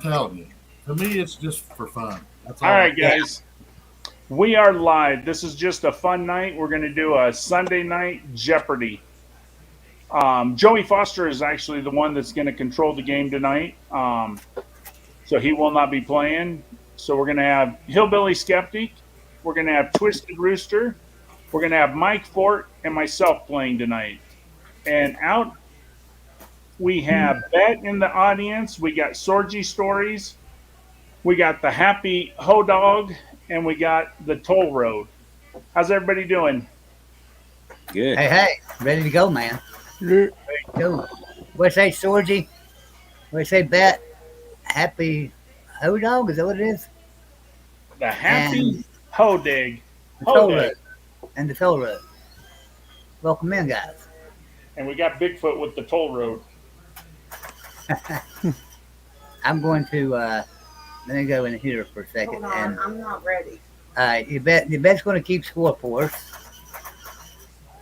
telling you. To me, it's just for fun. That's All all. right, guys. We are live. This is just a fun night. We're going to do a Sunday night Jeopardy. Joey Foster is actually the one that's going to control the game tonight. So he will not be playing. So we're going to have Hillbilly Skeptic. We're going to have Twisted Rooster. We're going to have Mike Fort and myself playing tonight. And out we have Bet in the audience. We got Sorgy Stories. We got the Happy Ho Dog. And we got the Toll Road. How's everybody doing? Good. Hey, ready to go, man. Yeah. Go. What say, Sorgy? What say, Bet? Happy Ho Dog? Is that what it is? The Happy And Ho Dig. the Ho Toll Dig. Road. And the Toll Road. Welcome in, guys. And we got Bigfoot with the Toll Road. I'm going to let me go in here for a second. Hold on, I'm not ready. You bet's going to keep score for us,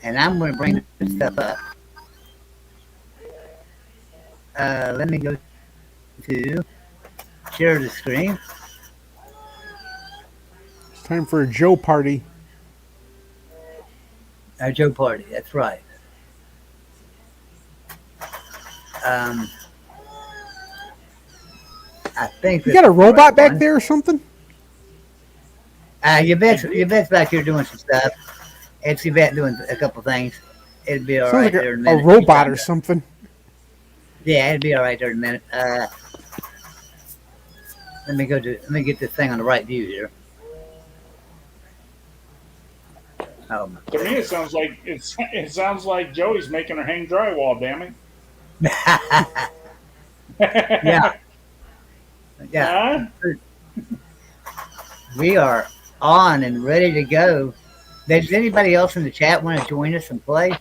and I'm going to bring this stuff up. Let me go to share the screen. It's time for a Joe party. Joe Party, that's right. I think You got a robot back there or something? Yvette's back here doing some stuff. It's Yvette doing a couple things. It'd be all Sounds right like there in a a minute. robot or something. Yeah, it'd be all right there in a minute. Let me get this thing on the right view here. Oh my To me, it sounds like Joey's making her hang drywall. Damn it! Yeah. Yeah, Huh? we are on and ready to go. Does anybody else in the chat want to join us and play?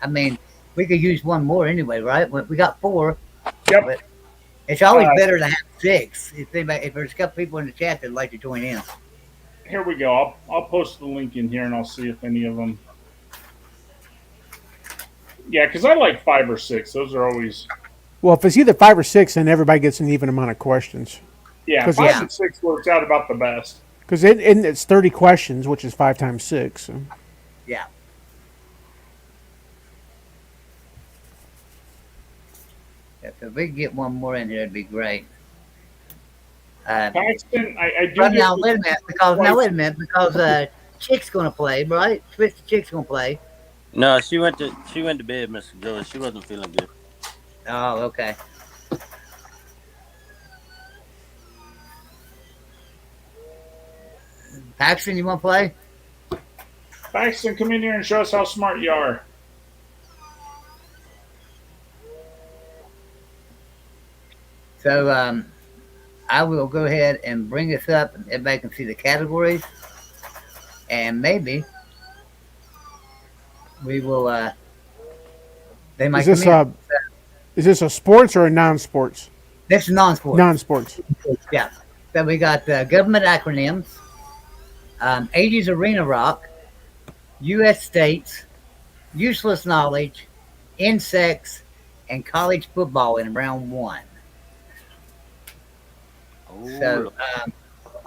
I mean, we could use one more anyway, right? We got 4. Yep. But it's always Uh, better to have 6. If there's a couple people in the chat that'd like to join in. Here we go. I'll post the link in here and I'll see if any of them. Yeah, because I like 5 or 6. Those are always. Well, if it's either 5 or 6, then everybody gets an even amount of questions. Yeah, 'Cause 5 it's- and 6 works out about the best. Because it's 30 questions, which is 5 times 6. So. Yeah. If we could get one more in here, it'd be great. Paxton, I do. But get now the- wait a minute, because Chick's gonna play, right? Twisted Chick's gonna play. No, she went to bed, Mr. Joey. She wasn't feeling good. Oh, okay. Paxton, you wanna play? Paxton, come in here and show us how smart you are. So I will go ahead and bring this up, and everybody can see the categories, and maybe we will. They might Is this come in. is this a sports or a non-sports? This is non-sport. Non-sports. Yeah. So we got government acronyms, 80s arena rock, U.S. states, useless knowledge, insects, and college football in round 1. Oh, So,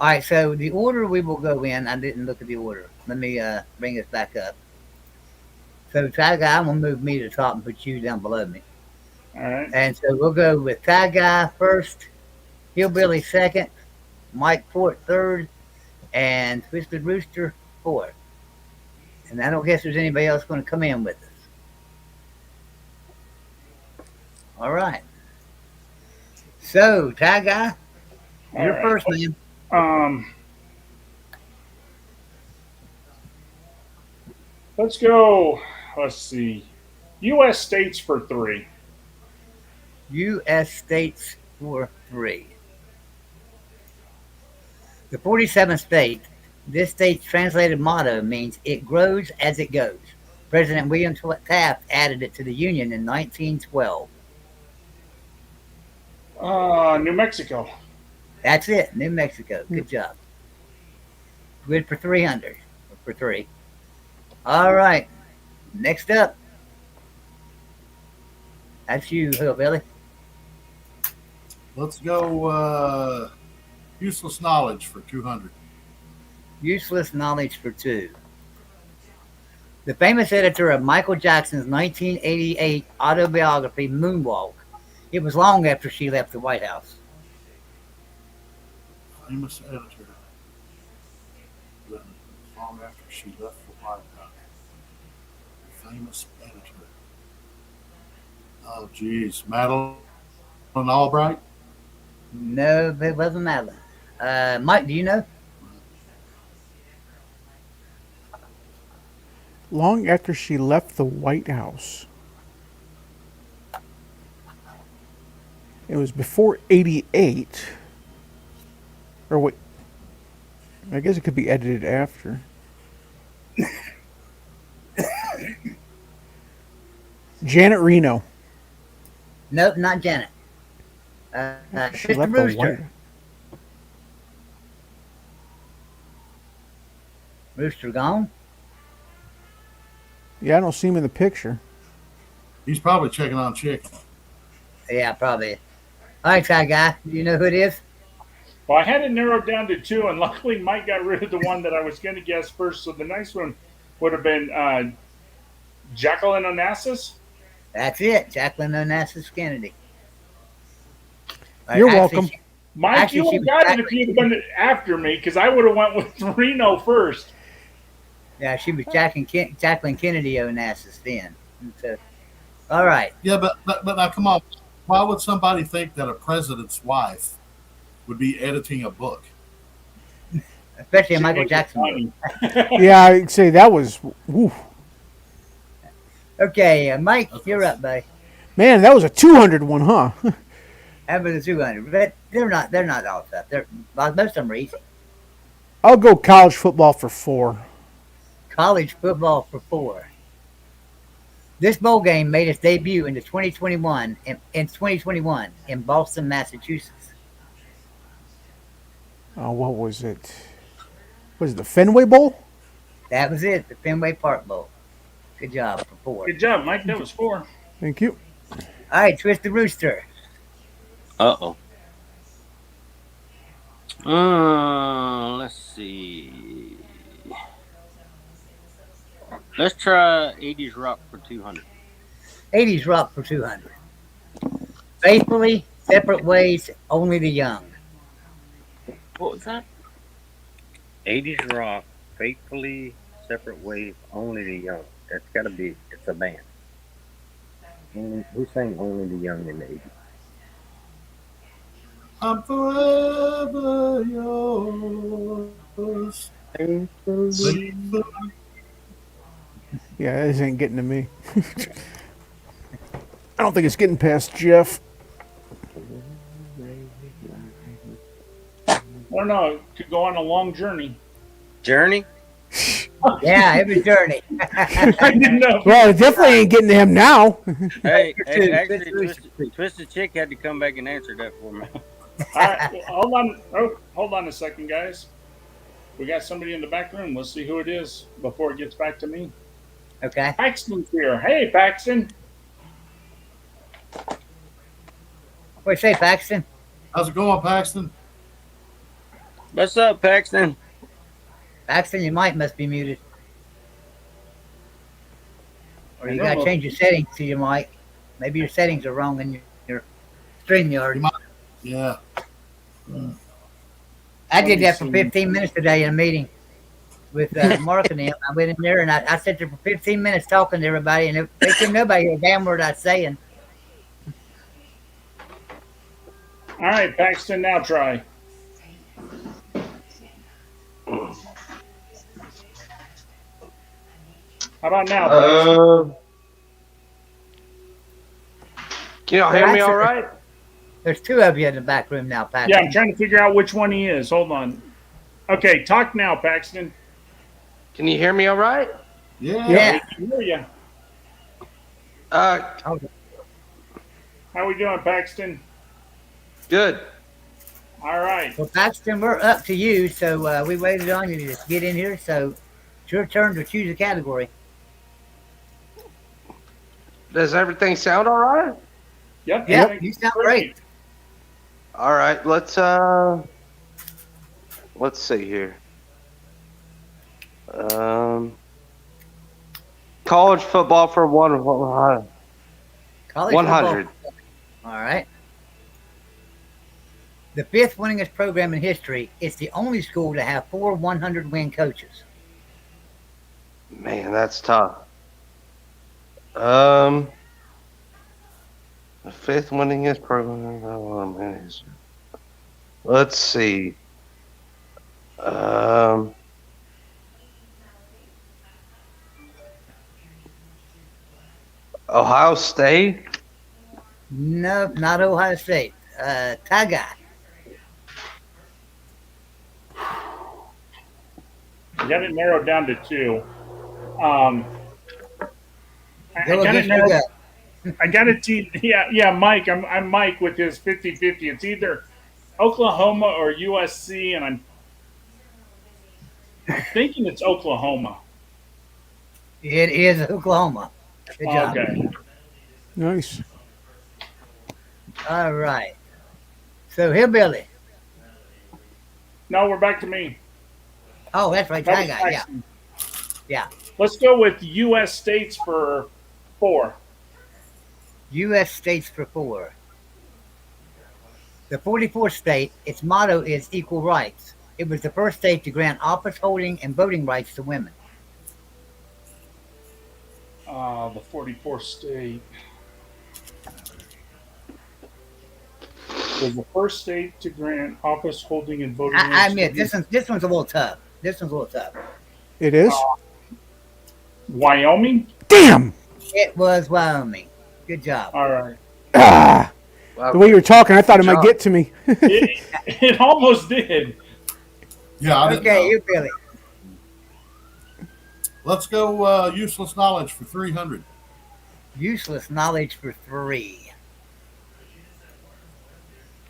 all right. So the order we will go in. I didn't look at the order. Let me bring this back up. So Ty Guy, I'm gonna move me to the top and put you down below me. All right. And so we'll go with Ty Guy first, Hillbilly second, Mike Fort third, and Twisted Rooster fourth. And I don't guess there's anybody else going to come in with us. All right. So Ty Guy, you're right. first, man. Let's go. Let's see. U.S. states for 3. U.S. states for 3. The 47th state, this state's translated motto means "it grows as it goes." President William Taft added it to the Union in 1912. New Mexico. That's it, New Mexico. Good job. Good for 300. For 3. All right. Next up. That's you, Hillbilly. Let's go useless knowledge for 200. Useless knowledge for 2. The famous editor of Michael Jackson's 1988 autobiography, Moonwalk. It was long after she left the White House. Famous editor. Long after she left the White House. Famous editor. Oh, geez. Madeline Albright? No, it wasn't Madeline. Mike, do you know? Long after she left the White House. It was before 88. Or wait. I guess it could be edited after. Janet Reno. Nope, not Janet. She Mr. left the White Rooster. Rooster gone? Yeah, I don't see him in the picture. He's probably checking on chicken. Yeah, probably. All right, Ty Guy. Do you know who it is? Well, I had it narrowed down to 2, and luckily Mike got rid of the one that I was going to guess first. So the next one would have been Jacqueline Onassis. That's it. Jacqueline Onassis Kennedy. You're welcome. Mike, Actually, you would she have was got it Jacqueline- if you'd done it after me, because I would have went with Reno first. Yeah, she was Jacqueline Kennedy Onassis then. So, all right. Yeah, but now come on. Why would somebody think that a president's wife would be editing a book? Especially a Michael Jackson. Yeah, I'd say that was. Woof. Okay, Mike, you're up, buddy. Man, that was a 200 one, huh? How about the 200? But they're not all tough. Most of them are easy. I'll go college football for 4. College football for 4. This bowl game made its debut in 2021 in Boston, Massachusetts. Oh, what was it? Was it the Fenway Bowl? That was it, the Fenway Park Bowl. Good job for 4. Good job, Mike. That was 4. Thank you. All right, Twisted Rooster. Uh-oh. Let's see. Let's try 80s rock for 200. 80s rock for 200. Faithfully, separate ways, only the young. What was that? 80s rock, faithfully, separate ways, only the young. That's got to be, it's a band. Who sang Only the Young in the 80s? I'm forever yours. Faithfully. Yeah, this ain't getting to me. I don't think it's getting past Jeff. I don't know. It could go on a long journey. Journey? Yeah, it was Journey. I didn't know. Well, it definitely ain't getting to him now. Hey, Two. actually, Twisted Chick had to come back and answer that for me. All right, well, hold on. Oh, hold on a second, guys. We got somebody in the back room. Let's see who it is before it gets back to me. Okay. Paxton's here. Hey, Paxton. What do you say, Paxton? How's it going, Paxton? What's up, Paxton? Paxton, your mic must be muted. Or you I got to know. change your settings to your mic. Maybe your settings are wrong in your StreamYard. Yeah. I did that for 15 minutes today in a meeting with Mark and them. I went in there and I sat there for 15 minutes talking to everybody, and they couldn't nobody hear a damn word I was saying. All right, Paxton, now try. How about now, Paxton? Can y'all hear me all right? There's 2 of you in the back room now, Paxton. Yeah, I'm trying to figure out which one he is. Hold on. Okay, talk now, Paxton. Can you hear me all right? Yeah. Yeah. We can hear you. Uh, How we doing, Paxton? good. All right. Well, Paxton, we're up to you, so we waited on you to just get in here, so it's your turn to choose a category. Does everything sound all right? Yep. Yep, everything's you sound great. All right, let's see here. College football for College football. 100. All right. The fifth winningest program in history. It's the only school to have 4 100-win coaches. Man, that's tough. The fifth winningest program. Oh, man. Let's see. Ohio State. No, not Ohio State. Tie guy. I got it narrowed down to 2. I Go got it against your narrowed. gut. I got it. Yeah, Mike. I'm Mike with his 50-50. It's either Oklahoma or USC, and I'm thinking it's Oklahoma. It is Oklahoma. Good job. Okay. Nice. All right. So, Hillbilly. No, we're back to me. Oh, that's right. Tie guy. Yeah. Yeah. Let's go with U.S. states for 4. U.S. states for 4. The 44th state, its motto is equal rights. It was the first state to grant office holding and voting rights to women. The 44th state was the first state to grant office holding and voting rights. I admit this one's a little tough. It is? Wyoming? Damn! It was Wyoming. Good job. All right. Ah! Wow. The way you were talking, I thought it Good might job. get to me. It almost did. Yeah, I didn't Okay, know. you Billy. Let's go useless knowledge for 300. Useless knowledge for 3.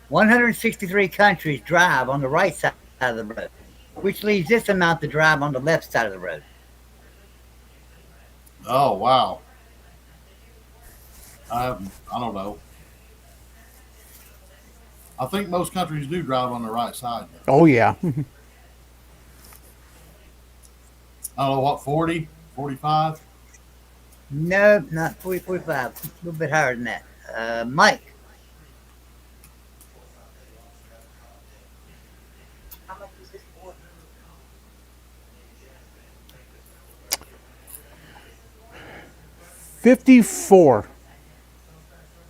163 countries drive on the right side of the road, which leaves this amount to drive on the left side of the road. Oh, wow. I don't know. I think most countries do drive on the right side. Oh, yeah. I don't know, what, 40, 45? No, not 40, 45. A little bit higher than that. Mike. $54.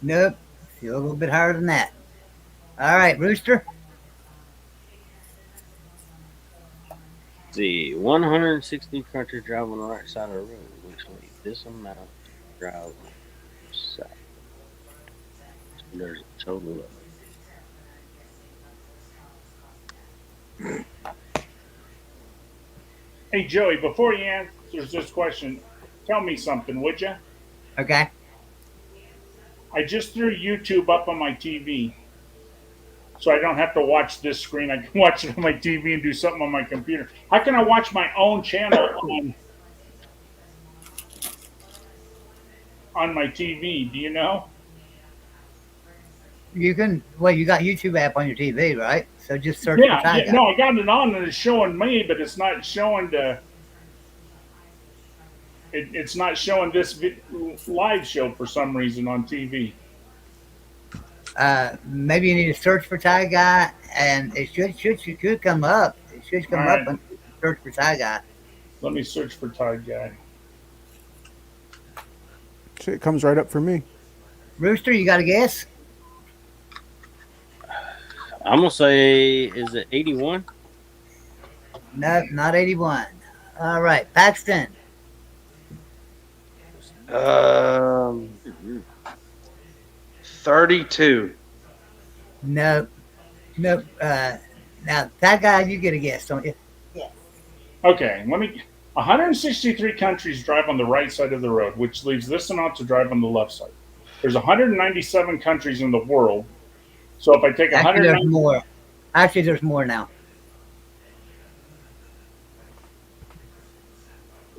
Nope. Still a little bit higher than that. All right, Rooster. Let's see, 160 countries drive on the right side of the road, which leaves this amount to drive on the side. So there's a total of. Hey, Joey, before he answers this question, tell me something, would you? Okay. I just threw YouTube up on my TV. So I don't have to watch this screen. I can watch it on my TV and do something on my computer. How can I watch my own channel on my TV? Do you know? You can, well, you got YouTube app on your TV, right? So just search Yeah, for Tie Guy. no, I got it on and it's showing me, but it's not showing it's not showing this live show for some reason on TV. Maybe you need to search for Tie Guy, and it should come up. It should come All up right. when you search for Tie Guy. Let me search for Tide Guy. So it comes right up for me. Rooster, you got a guess? I'm gonna say, is it 81? No, not 81. All right, Paxton. 32. Nope. Now, Tie Guy, you get a guess, don't you? Okay, 163 countries drive on the right side of the road, which leaves this amount to drive on the left side. There's 197 countries in the world. So if I take Actually, there's 190, more. Actually, there's more now.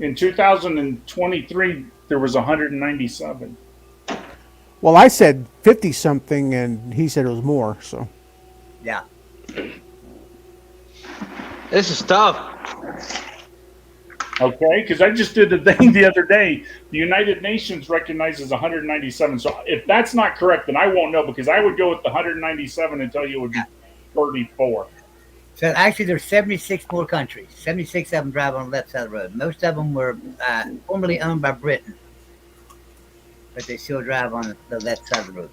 in 2023, there was 197. Well, I said 50 something, and he said it was more. So Yeah. This is tough. Okay, because I just did the thing the other day. The United Nations recognizes 197. So if that's not correct, then I won't know because I would go with the 197 and tell you it would be 34. So actually, there's 76 more countries. 76 of them drive on the left side of the road. Most of them were formerly owned by Britain, but they still drive on the left side of the road.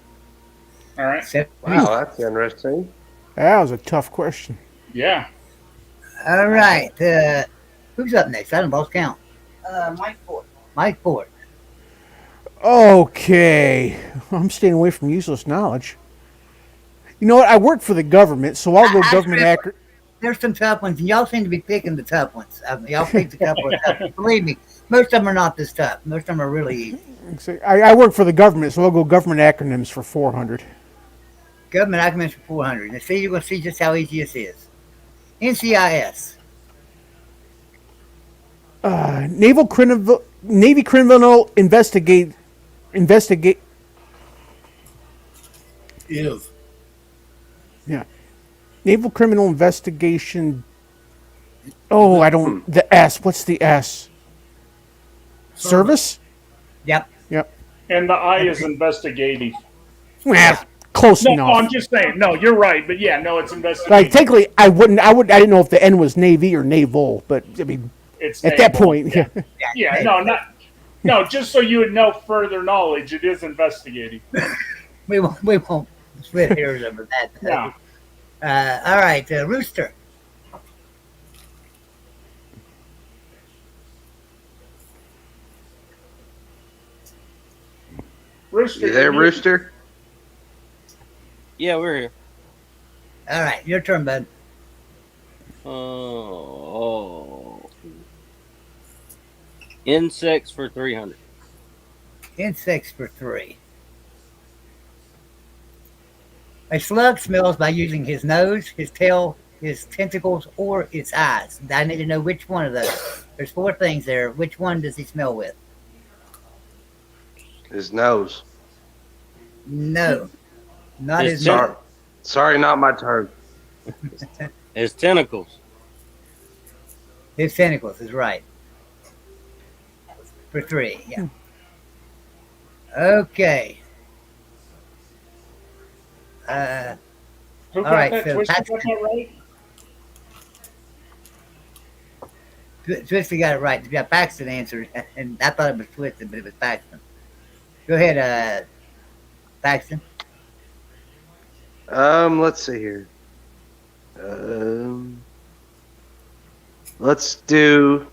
All right. Wow, that's interesting. That was a tough question. Yeah. All right. Who's up next? I don't lost count. Mike Ford. Mike Ford. Okay. I'm staying away from useless knowledge. You know what? I work for the government, so I'll go government accurate. There's some tough ones, and y'all seem to be picking the tough ones. Y'all picked a couple of tough ones. Believe me, most of them are not this tough. Most of them are really easy. I work for the government, so I'll go government acronyms for 400. Government documents for 400. Now, see, you're going to see just how easy this is. NCIS. Navy criminal investigate. Is. Yeah. Naval criminal investigation. Oh, I don't. The S. What's the S? Service? Yep. Yep. And the I is investigative. Well, close No, enough. I'm just saying. No, you're right. But yeah, no, it's investigative. Like technically, I didn't know if the N was Navy or naval, but I mean, It's at that naval. point, yeah. Yeah, no, just so you would know further knowledge, it is investigative. We won't split hairs over that. Yeah. All right, Rooster. Rooster. You there, Rooster? Yeah, we're here. All right, your turn, bud. Oh. Insects for 300. Insects for 3. A slug smells by using his nose, his tail, his tentacles, or its eyes. I need to know which one of those. There's 4 things there. Which one does he smell with? His nose. No. Not His his Sorry. nose. Sorry, not my turn. His tentacles. His tentacles is right. For 3, yeah. Okay. Who got all right, that? so Twister that's- got that right? Twisted got it right. Yeah, Paxton answered, and I thought it was Twisted, but it was Paxton. Go ahead, Paxton. Let's see here. Let's do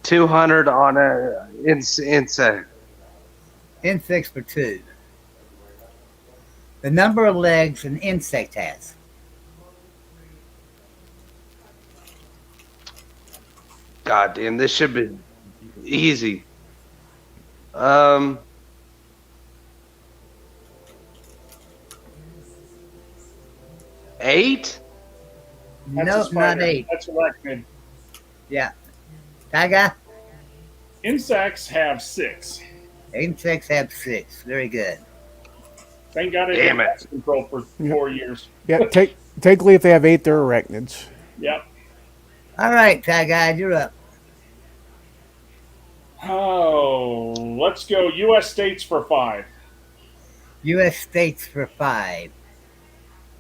$200 on a insect. Insects for 2. The number of legs an insect has. God damn, this should be easy. 8? That's No, a spider. not 8. That's arachnid. Yeah. Tiger? Insects have 6. Insects have 6. Very good. Thank God I Damn did it. pest control for 4 years. Yeah, technically, if they have 8, they're arachnids. Yep. All right, Tiger, you're up. Oh, let's go U.S. states for 5. U.S. states for 5.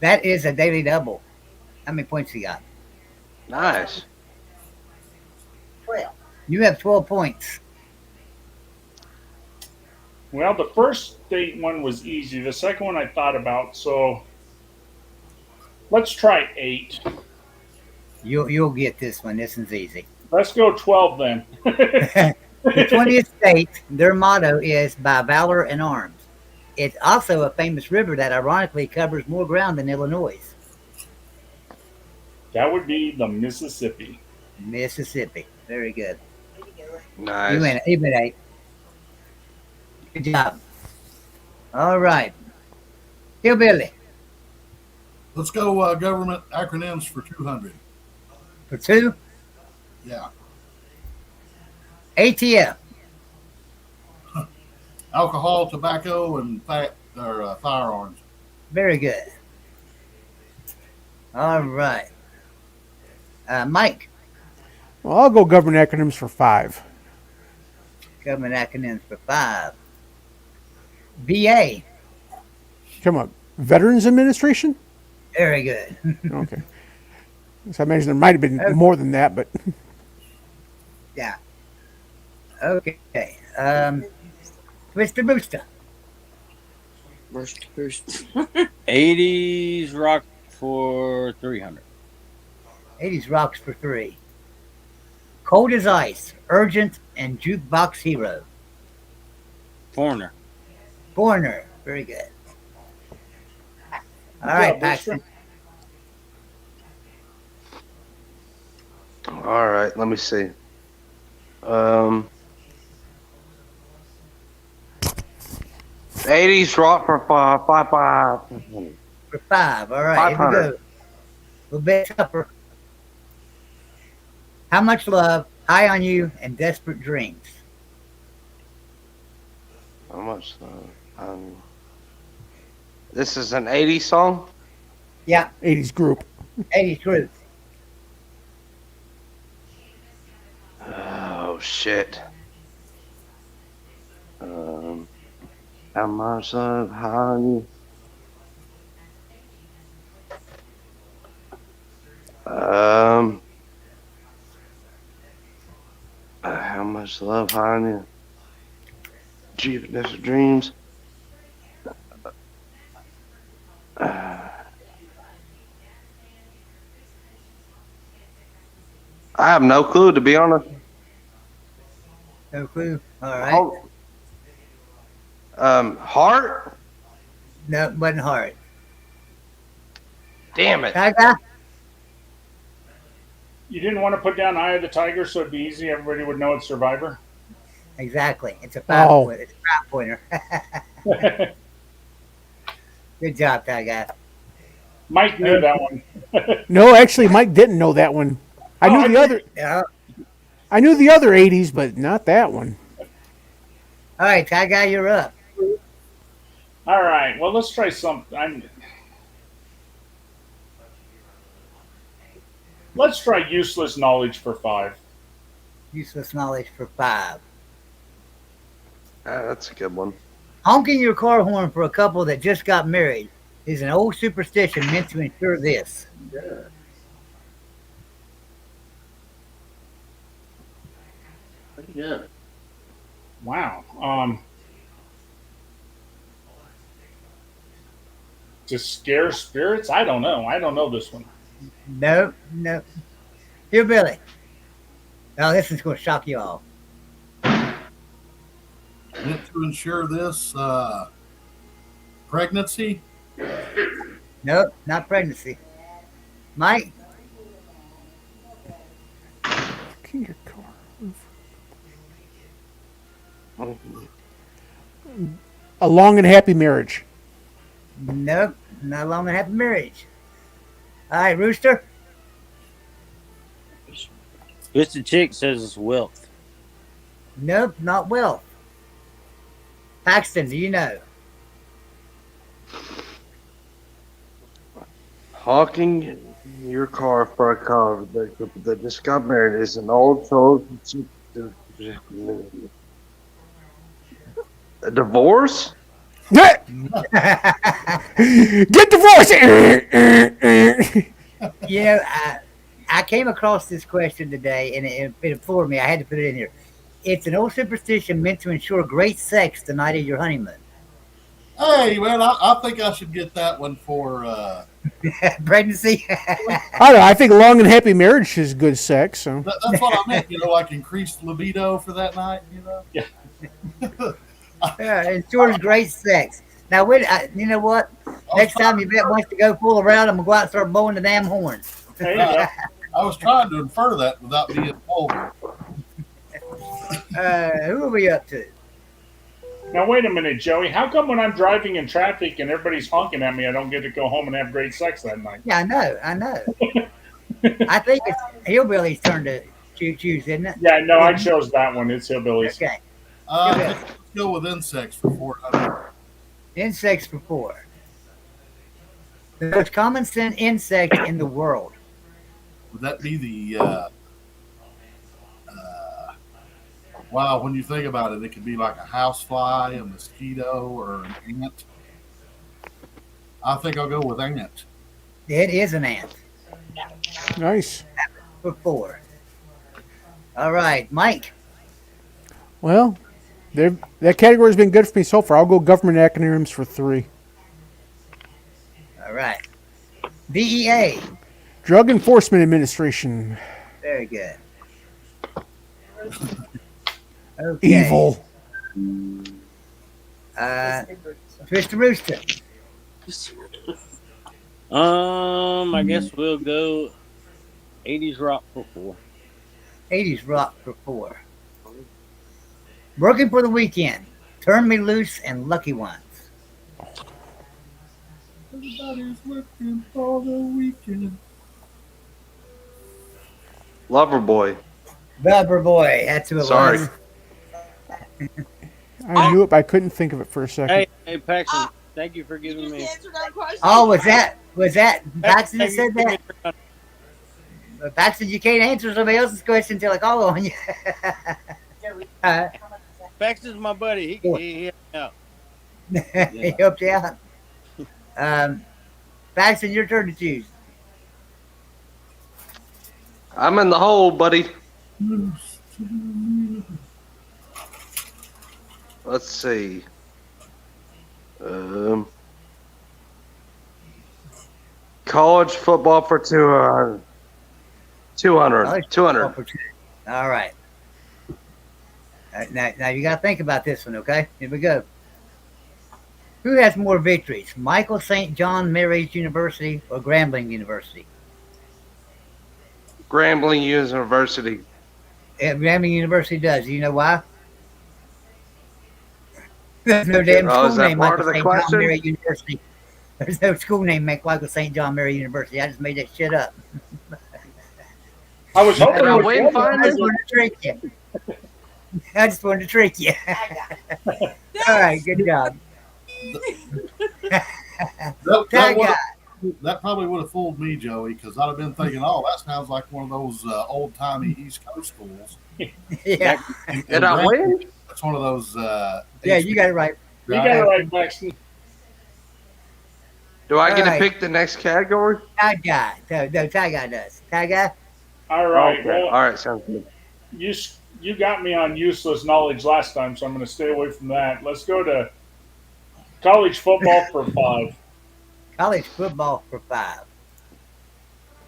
That is a daily double. How many points you got? Nice. 12. You have 12 points. Well, the first state one was easy. The second one I thought about, so let's try 8. You'll get this one. This one's easy. Let's go 12 then. The 20th state, their motto is by valor and arms. It's also a famous river that ironically covers more ground than Illinois. That would be the Mississippi. Mississippi. Very good. Nice. You win. Even 8. Good job. All right. Hillbilly Let's go government acronyms for 200. for 2. Yeah. ATF. alcohol, tobacco, and firearms. Very good. All right. Mike, Well, I'll go government acronyms for 5. government acronyms for 5. VA. Come on, Veterans Administration. Very good. Okay. So I imagine there might have been more than that, but Yeah. Okay. Twister Booster. First. 80s rock for 300. 80s rocks for 3. Cold as Ice, Urgent, and Jukebox Hero. Foreigner. Foreigner. Very good. All Good right, job, Paxton. All right, let me see. 80s rock for five. For 5. All right, here we 500. go. A little bit tougher. How Much Love, High on You, and Desperate Dreams. How much? This is an 80s song. Yeah, 80s group. 80s group. Oh shit. How much love? How you? How much love? How you? Desperate dreams. I have no clue, to be honest. No clue. All right. Heart? No, it wasn't hard. Damn it. Gaga? You didn't want to put down Eye of the Tiger so it'd be easy. Everybody would know it's Survivor. Exactly. It's a 5 Oh. pointer. It's a 5 pointer. Good job, Gaga. Mike knew that one. No, actually, Mike didn't know that one. I knew I the other. Yeah. I knew the other 80s, but not that one. All right, Gaga, you're up. All right. Well, let's try something. Let's try useless knowledge for 5. Useless knowledge for 5. That's a good one. Honking your car horn for a couple that just got married is an old superstition meant to ensure this. Yeah. Wow. To scare spirits? I don't know. I don't know this one. Nope. Here, Billy. Now, this is going to shock you all. Meant to ensure this pregnancy. Nope, not pregnancy. Mike? King your car. A long and happy marriage. Nope, not long and happy marriage. All right, Rooster? Twisted Chick says it's wealth. Nope, not wealth. Paxton, do you know? Honking your car for a car that just got married is an old soul. A divorce? Get divorced. You know, I came across this question today, and it floored me. I had to put it in here. It's an old superstition meant to ensure great sex the night of your honeymoon. Hey, man, I think I should get that one for. Pregnancy? I don't know. I think long and happy marriage is good sex. So That's what I meant. Like increased libido for that night. Yeah. Yeah, ensures great sex. Now, you know what? Next time Yvette wants to go fool around, I'm going to go out and start blowing the damn horn. There you go. I was trying to infer that without being vulgar. Who are we up to? Now, wait a minute, Joey. How come when I'm driving in traffic and everybody's honking at me, I don't get to go home and have great sex that night? Yeah, I know. I think it's Hillbilly's turn to choose, isn't it? Yeah, no, I chose that one. It's Hillbillies. Okay. Take go with insects for 400. Insects for 4. The most common insect in the world. Would that be the? Wow, when you think about it, it could be like a housefly, a mosquito, or an ant. I think I'll go with ant. It is an ant Nice. for 4. All right, Mike. Well, that category's been good for me so far. I'll go government acronyms for 3. All right. DEA. Drug Enforcement Administration. Very good. Okay. Evil. Twist the Rooster. I guess we'll go 80s rock for 4. 80s rock for 4. Working for the Weekend. Turn Me Loose and Lucky Ones. Everybody's looking for the weekend. Lover Boy. Rubber Boy. That's who it Sorry. was. I knew it, but I couldn't think of it for a second. Hey, Paxton, thank you for giving me. Oh, was that Paxton that said that? Paxton, you can't answer somebody else's question until I call on you. Paxton's my buddy. He helped me out. He helped you out. Paxton, your turn to choose. I'm in the hole, buddy. Let's see. College football for 200. 200. 200. All right. Now you got to think about this one, okay? Here we go. Who has more victories, Michael St. John Mary's University or Grambling University? Grambling University. Grambling University does. Do you know why? There's no damn Oh, school is that name part Michael of the St. John question? Mary University. There's no school name Michael St. John Mary University. I just made that shit up. I was hoping And I it was win one I finally? just wanted to trick you. I just wanted to trick you. All right, good job. That probably would have fooled me, Joey, because I'd have been thinking, "Oh, that sounds like one of those old timey East Coast schools." Yeah, Did I win? That's one of those. yeah, you got it right. You got it right, Paxton. Do I get Alright. to pick the next category? Tie guy. No, tie guy does. Tie guy. All right. Okay. Well, All right, sounds good. you got me on useless knowledge last time, so I'm going to stay away from that. Let's go to college football for 5. College football for 5.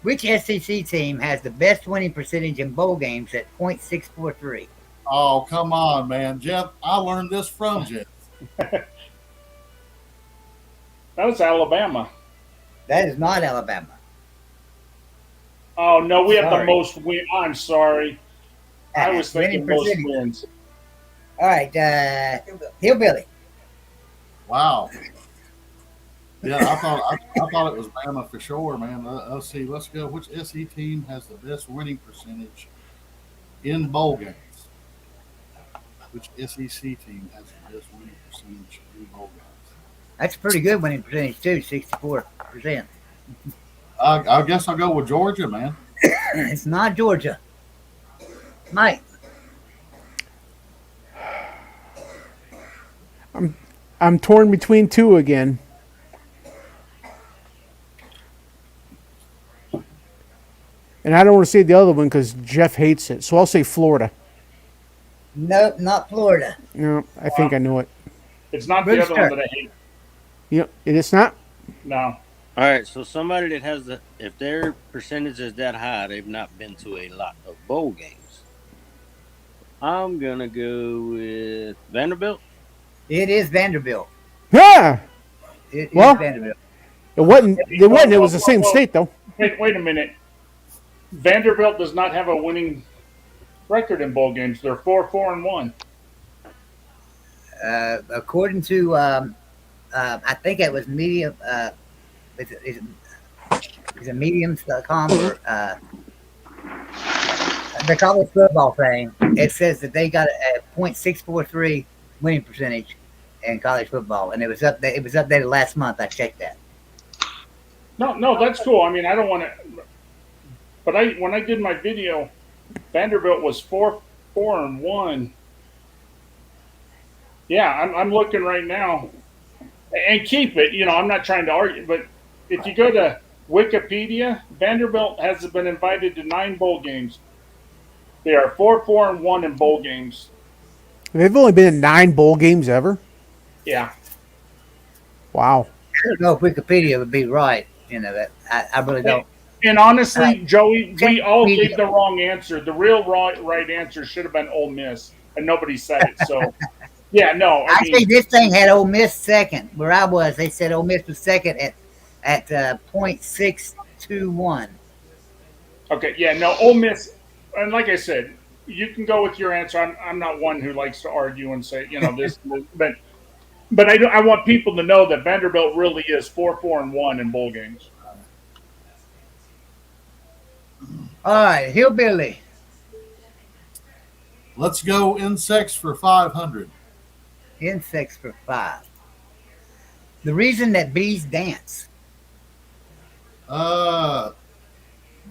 Which SEC team has the best winning percentage in bowl games at .643? Oh, come on, man, Jeff! I learned this from Jeff. That was Alabama. That is not Alabama. Oh no, we have Sorry. the most win. I'm sorry. I was thinking Winning most percentage. wins. All right, Hillbilly. Wow. Yeah, I thought it was Bama for sure, man. Let's see. Let's go. Which SE team has the best winning percentage in bowl games? Which SEC team has the best winning percentage in bowl games? That's a pretty good winning percentage too, 64%. I guess I'll go with Georgia, man. It's not Georgia. Mike. I'm torn between 2 again. And I don't want to say the other one because Jeff hates it. So I'll say Florida. Nope, not Florida. No, I think I know it. It's not the other Rooster. one that I hate. Yep, it's not. No. All right, so somebody that has if their percentage is that high, they've not been to a lot of bowl games. I'm gonna go with Vanderbilt. It is Vanderbilt. Yeah, It is Well- Vanderbilt. it wasn't. It wasn't. It was the same state though. Wait a minute. Vanderbilt does not have a winning record in bowl games. They're 4-4-1. According to, I think it was Medium. Is it Mediums.com or the college football thing? It says that they got a .643 winning percentage in college football, and it was up. It was updated last month. I checked that. No, that's cool. I mean, I don't want to, but when I did my video, Vanderbilt was 4-1. Yeah, I'm looking right now, and keep it. I'm not trying to argue, but if you go to Wikipedia, Vanderbilt has been invited to 9 bowl games. They are 4-1 in bowl games. They've only been in 9 bowl games ever. Yeah. Wow. I don't know if Wikipedia would be right. That I really don't. And honestly, Joey, we all Wikipedia. gave the wrong answer. The real right answer should have been Ole Miss, and nobody said it. So, yeah, no. I Actually, mean, this thing had Ole Miss second. Where I was, they said Ole Miss was second at .621. okay, yeah, no, Ole Miss, and like I said, you can go with your answer. I'm not one who likes to argue and say this, but I want people to know that Vanderbilt really is 4-1 in bowl games. All right, Hillbilly. Let's go insects for 500. Insects for 5. The reason that bees dance.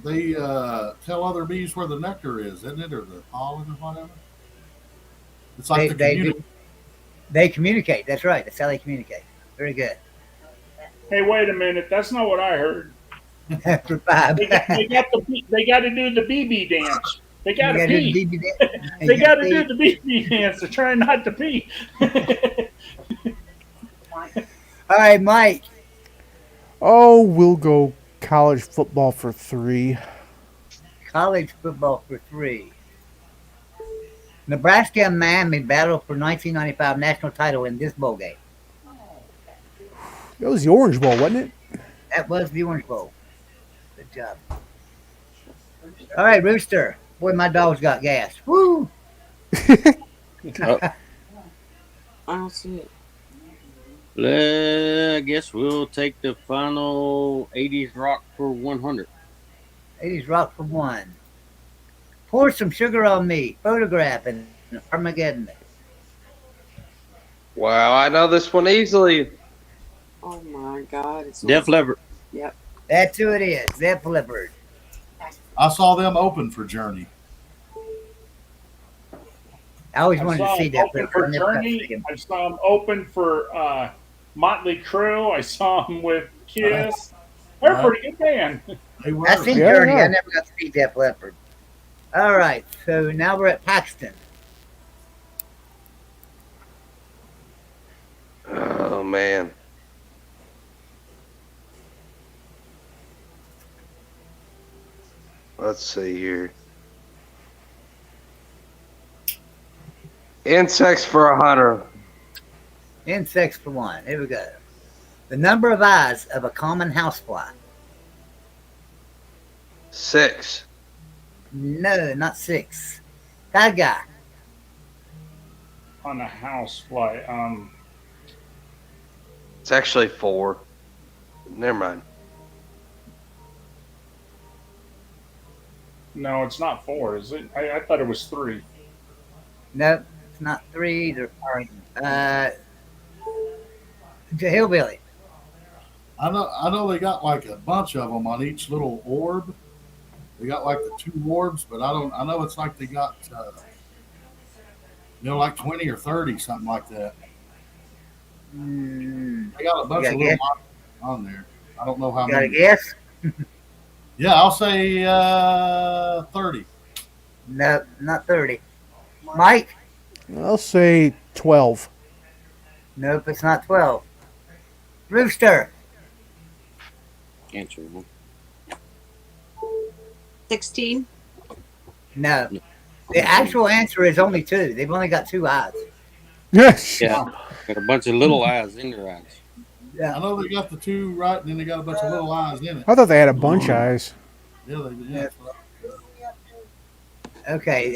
They tell other bees where the nectar is, isn't it, or the pollen or whatever? It's like They communicate. That's right. That's how they communicate. Very good. Hey, wait a minute. That's not what I heard. For 5. They got to do the BB dance. They got to pee. They They got to do the BB dance. They're trying not to pee. All right, Mike. Oh, we'll go college football for 3. College football for 3. Nebraska and Miami battled for 1995 national title in this bowl game. That was the Orange Bowl, wasn't it? That was the Orange Bowl. Good job. All right, Rooster. Boy, my dog's got gas. Woo! I don't see it. I guess we'll take the final 80s rock for 100. 80s rock for 1. Pour some sugar on me. Photograph and Armageddon. Wow, I know this one easily. Oh my God! It's Def Leppard. Yep. That's who it is. Def Leppard. I saw them open for Journey. I always I wanted saw to see them Def open Leppard. for I never got to see Journey. him. I saw them open for Motley Crue. I saw them with Kiss. They're a pretty good band. They were. I've seen Yeah, Journey. yeah. I never got to see Def Leppard. All right, so now we're at Paxton. Oh man. Let's see here. Insects for 100. Insects for 1. Here we go. The number of eyes of a common housefly. 6. No, not 6. That guy. On a house flight. It's actually 4. Never mind. No, it's not 4, is it? I thought it was 3. Nope, it's not 3 either. All right. Hillbilly. I know they got like a bunch of them on each little orb. They got like the 2 orbs, but I know it's like they got like 20 or 30, something like that. They got a bunch of little on there. I don't know how Got a many. guess? Yeah, I'll say 30. No, not 30. Mike? I'll say 12. Nope, it's not 12. Rooster? Answer one. 16. No. The actual answer is only 2. They've only got 2 eyes. Yes. Yeah. Got a bunch of little eyes in their eyes. Yeah. I know they got the 2 right, and then they got a bunch of little eyes in it. I thought they had a bunch of eyes. Yeah, they did. Yeah. Okay,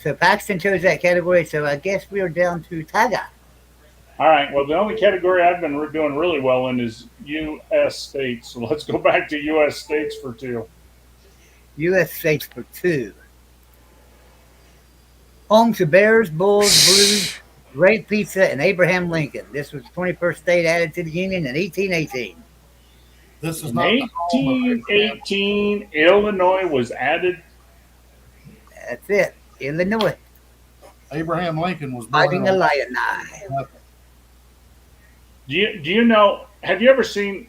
so Paxton chose that category, so I guess we are down to Tiger. All right. Well, the only category I've been doing really well in is U.S. states. So let's go back to U.S. states for 2. U.S. states for 2. Home to Bears, Bulls, Blues, Great Pizza, and Abraham Lincoln. This was the 21st state added to the Union in 1818. This is In not the home of Abraham. 1818, Illinois was added. That's it. Illinois. Abraham Lincoln was born in Fighting a lion eye. Do you know? Have you ever seen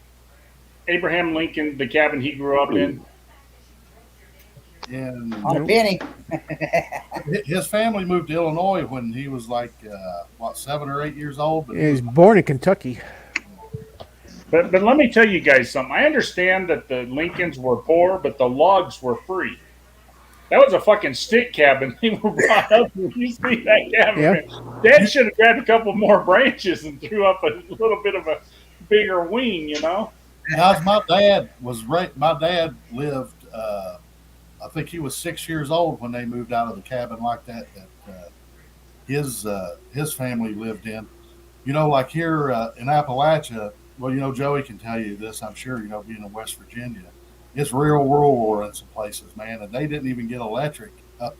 Abraham Lincoln, the cabin he grew up in? and On a penny. his family moved to Illinois when he was like what 7 or 8 years old. But He was born in Kentucky. But let me tell you guys something. I understand that the Lincolns were poor, but the logs were free. That was a fucking stick cabin they were brought up with. You see that cabin? Yeah. Man. Dad should have grabbed a couple more branches and threw up a little bit of a bigger wing, you know? guys, my dad was right. My dad lived. I think he was 6 years old when they moved out of the cabin like that. His family lived in. You know, like here in Appalachia. Well, you know, Joey can tell you this. I'm sure, you know, being in West Virginia, it's real rural in some places, man, and they didn't even get electric up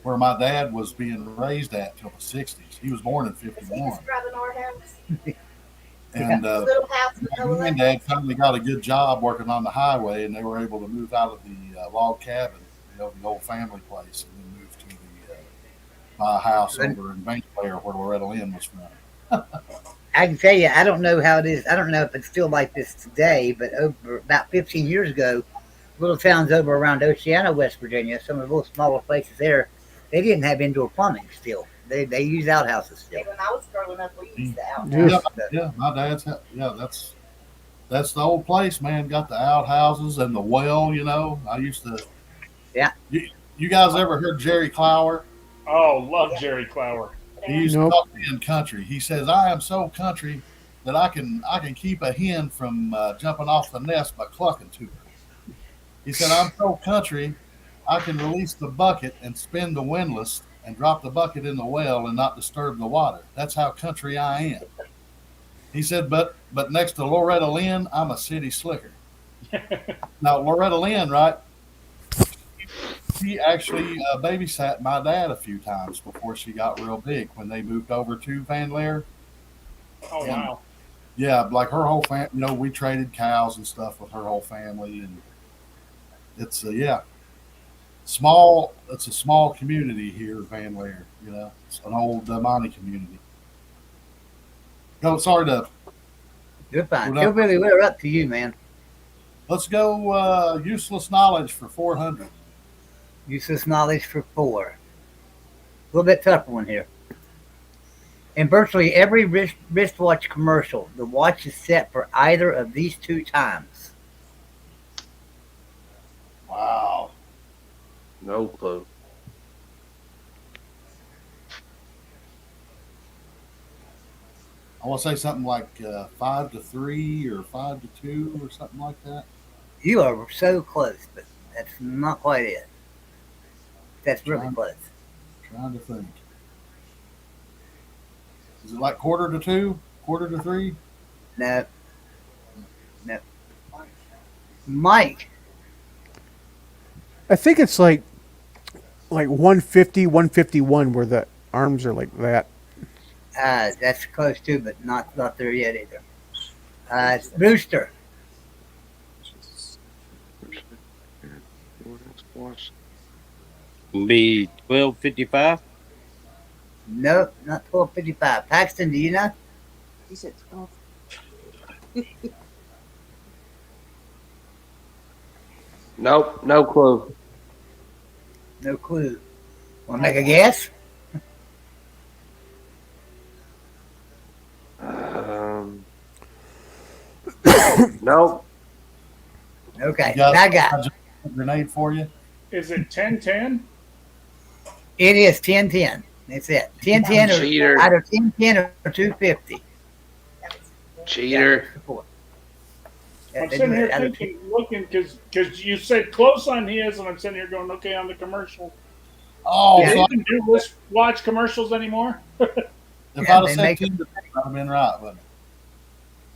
where my dad was being raised at till the '60s. He was born in '51, and my granddad finally got a good job working on the highway, and they were able to move out of the log cabin, you know, the old family place, and then move to the buy a house over in St. Clair where Loretta Lynn was from. I can tell you, I don't know how it is. I don't know if it's still like this today, but over about 15 years ago, little towns over around Oceana, West Virginia, some of the little smaller places there, they didn't have indoor plumbing still. They use outhouses still. When I was growing up, we used the Yeah, outhouse. yeah, my dad's that's the old place, man. Got the outhouses and the well. You know, I used to. Yeah. You guys ever heard Jerry Clower? Oh, love Jerry Clower. He used Nope. to talk in country. He says, "I am so country that I can keep a hen from jumping off the nest by clucking to her." He said, "I'm so country, I can release the bucket and spin the windlass and drop the bucket in the well and not disturb the water. That's how country I am." He said, "But next to Loretta Lynn, I'm a city slicker." Now Loretta Lynn, right? She actually babysat my dad a few times before she got real big when they moved over to Van Leer. Oh, And, wow. yeah, like her whole family. You know, we traded cows and stuff with her whole family, and it's yeah, small. It's a small community here, Van Leer. You know, it's an old Monty community. No, sorry to. You're fine. Well, Hillbilly, we're up to you, man. Let's go useless knowledge for 400. Useless knowledge for 4. A little bit tougher one here. In virtually every wristwatch commercial, the watch is set for either of these 2 times. Wow. No clue. I want to say something like 5 to 3 or 5 to 2 or something like that. You are so close, but that's not quite it. That's really close. Trying to think. Is it like quarter to 2, quarter to 3? No. No. Mike, I think it's like 150, 151, where the arms are like that. that's close too, but not there yet either. It's Booster. Be 12:55. Nope, not 12:55. Paxton, do you know? You said 12. Nope, no clue. No clue. Want to make a guess? Nope. Okay, You got I got it. a grenade for you? Is it 10-10? It is 10-10. That's it. 10-10 or Cheater. either 10-10 or 250. Cheater. I'm sitting here thinking, looking, because you said close on his, and I'm sitting here going, okay, on the commercial. Oh, Do they so even do wristwatch commercials anymore? if Yeah, I'd have they said make 10 to 10, I'd have been right, wouldn't it?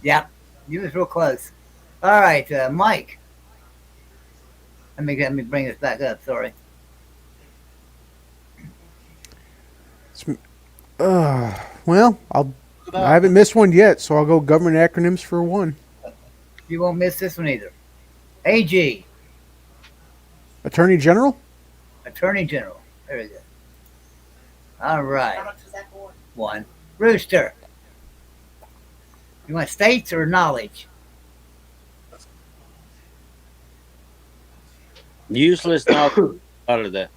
Yeah, you was real close. All right, Mike. Let me bring this back up. Sorry. Well, I haven't missed one yet, so I'll go government acronyms for one. You won't miss this one either. AG, Attorney General? Attorney General. Very good. All right. How much was that for? One. Rooster. You want states or knowledge? Useless knowledge out of that,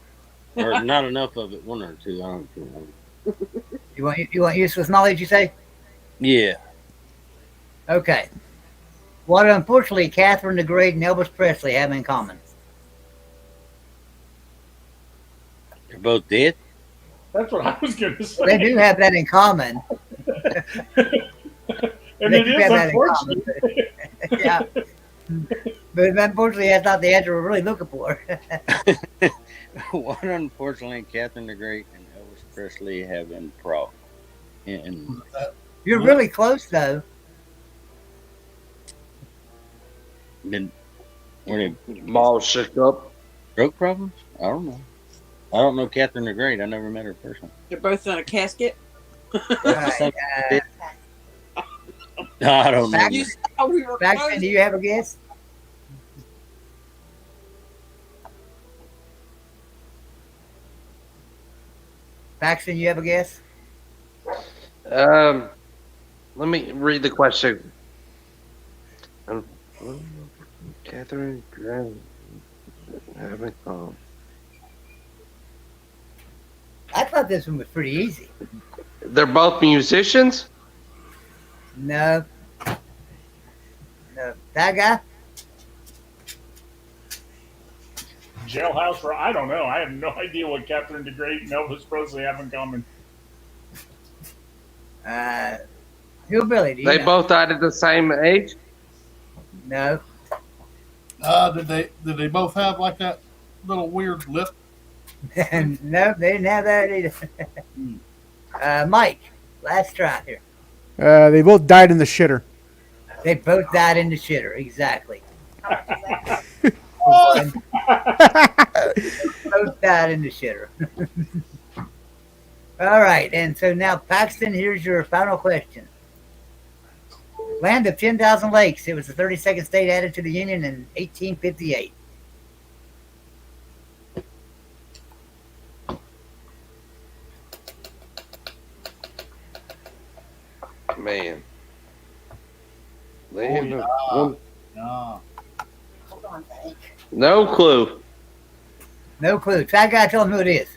or not enough of it. One or two. I don't know. You want useless knowledge? You say? Yeah. Okay. What unfortunately Catherine the Great and Elvis Presley have in common? They're both dead. That's what I was going to say. They do have that in common. And They it do is have that in unfortunate. common. Yeah. But unfortunately, that's not the answer we're really looking for. What unfortunately Catherine the Great and Elvis Presley have in Prague. And You're really close, though. been were they Mall shook up. stroke problems? I don't know. I don't know Catherine the Great. I never met her personally. They're both in a casket. Right. No, I don't know. You saw we were Baxton, close. do you have a guess? Baxton, you have a guess? Let me read the question. Catherine Graham. I thought this one was pretty easy. They're both musicians? No. No. That guy? Jailhouse for I don't know. I have no idea what Catherine the Great and Elvis Presley have in common. Hillbilly, do you They know? both died at the same age? No. Did they both have like that little weird lip? No, they didn't have that either. Mike, last try here. They both died in the shitter. They both died in the shitter, exactly. Oh, Both died in the shitter. All right, and so now, Paxton, here's your final question. Land of 10,000 lakes. It was the 32nd state added to the Union in 1858. Man. Land of yeah. one- no. No clue. No clue. Try guy, tell him who it is.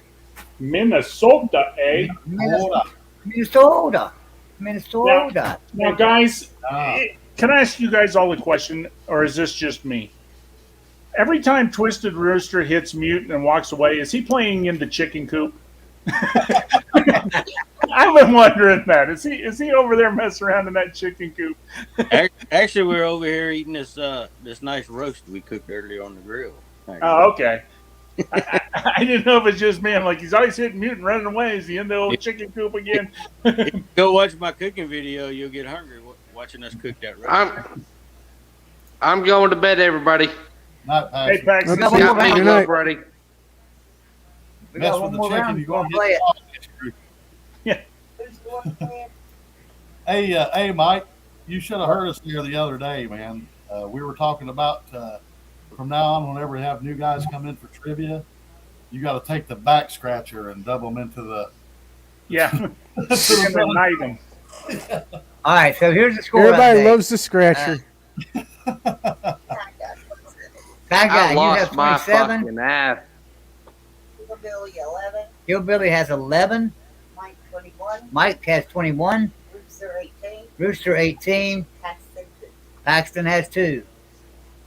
Minnesota, eh? Minnesota. Minnesota. Now, guys, Ah. can I ask you guys all a question, or is this just me? Every time Twisted Rooster hits mute and walks away, is he playing in the chicken coop? I've been wondering that. Is he over there messing around in that chicken coop? Actually, we're over here eating this nice roast we cooked earlier on the grill. Oh, okay. I didn't know if it's just me. I'm like, he's always hitting mute and running away. Is he in the old chicken coop again? Go watch my cooking video. You'll get hungry watching us cook that roast. I'm going to bed, everybody. Not Hey, Paxton. Paxton. Got one Got more me round. up ready. We Mess got with one the more chicken, round. you're You want gonna to get play it? Hey, Mike, you should have heard us here the other day, man. We were talking about from now on, whenever we have new guys come in for trivia, you got to take the back scratcher and dub them into the. Yeah. Ignite him. All right, so here's the score. Everybody update. loves the scratcher. That I guy, you lost have my 27. fucking ass. Hillbilly 11, Hillbilly has 11. Mike 21, Mike has 21. Rooster 18, Rooster 18. Paxton 2. Paxton has 2.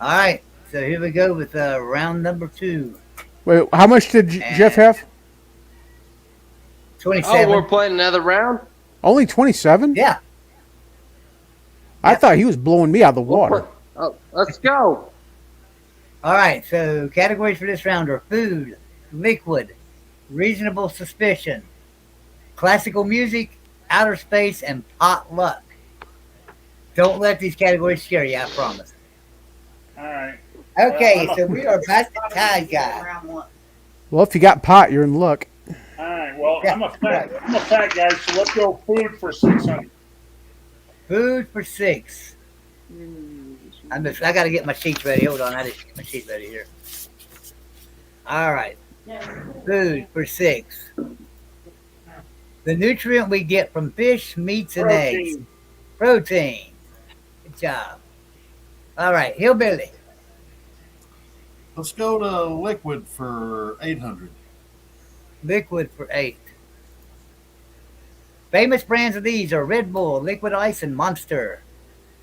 All right, so here we go with round number 2. Wait, how much did Jeff have? 27. Oh, we're playing another round? Only 27? Yeah. I thought he was blowing me out of the water. Oh, let's go. All right, so categories for this round are food, liquid, reasonable suspicion, classical music, outer space, and potluck. Don't let these categories scare you, I promise. All right. Okay, so we are back to tie guy. Round 1. Well, if you got pot, you're in luck. All right. Well, Yeah, I'm a fat guy, so let's go food for 600. Food for 6. I got to get my sheets ready. Hold on, I didn't get my sheet ready here. All right, food for 6. The nutrient we get from fish, meats, and eggs. Protein. Protein. Good job. All right, hillbilly. Let's go to liquid for 800. Liquid for 8. Famous brands of these are Red Bull, Liquid Ice, and Monster.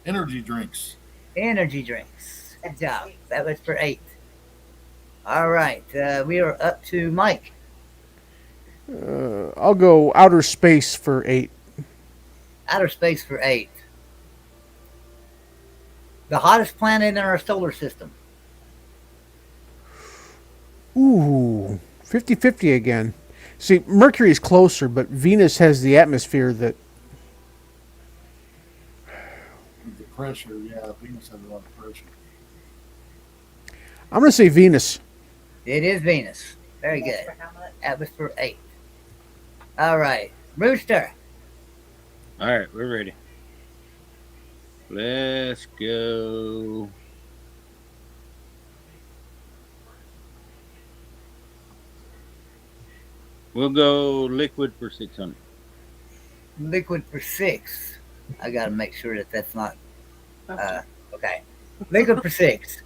Energy drinks. Energy drinks. Good job. That was for 8. All right, we are up to Mike. I'll go outer space for 8. Outer space for 8. The hottest planet in our solar system. Ooh, 50-50 again. See, Mercury is closer, but Venus has the atmosphere that. The pressure, yeah, Venus has a lot of pressure. I'm going to say Venus. It is Venus. Very good. For how much? That was for 8. All right, Rooster. All right, we're ready. Let's go. We'll go liquid for 600. Liquid for 6. I got to make sure that that's not. Okay. Liquid for 6.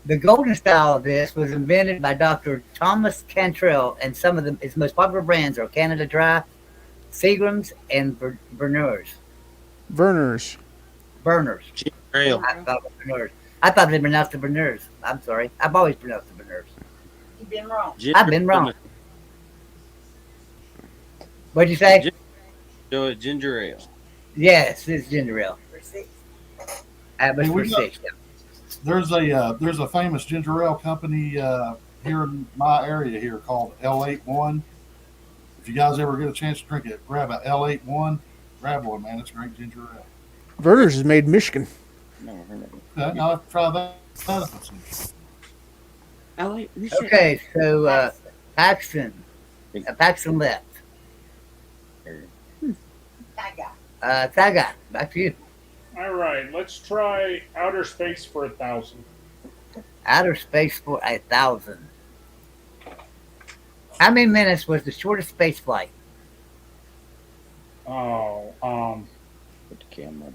The golden style of this was invented by Dr. Thomas Cantrell, and some of its most popular brands are Canada Dry, Seagram's, and Berners. Verners. Berners. Ginger ale. I thought it was Berners. I thought they pronounced it Berners. I'm sorry. I've always pronounced it Berners. You've been wrong. I've been wrong. What'd you say? So ginger ale. Yes, it's ginger ale. For 6. That was Hey, for we got- 6. There's a famous ginger ale company here in my area here called L81. If you guys ever get a chance to drink it, grab a L81. Grab one, man. It's great ginger ale. Verners is made in Michigan. Never heard of it. Okay, I'll have to try that. I like this. Okay, so Paxton. Paxton left. I got. Taga, back to you. All right, let's try outer space for 1,000. Outer space for 1,000. How many minutes was the shortest space flight? Oh, Put the camera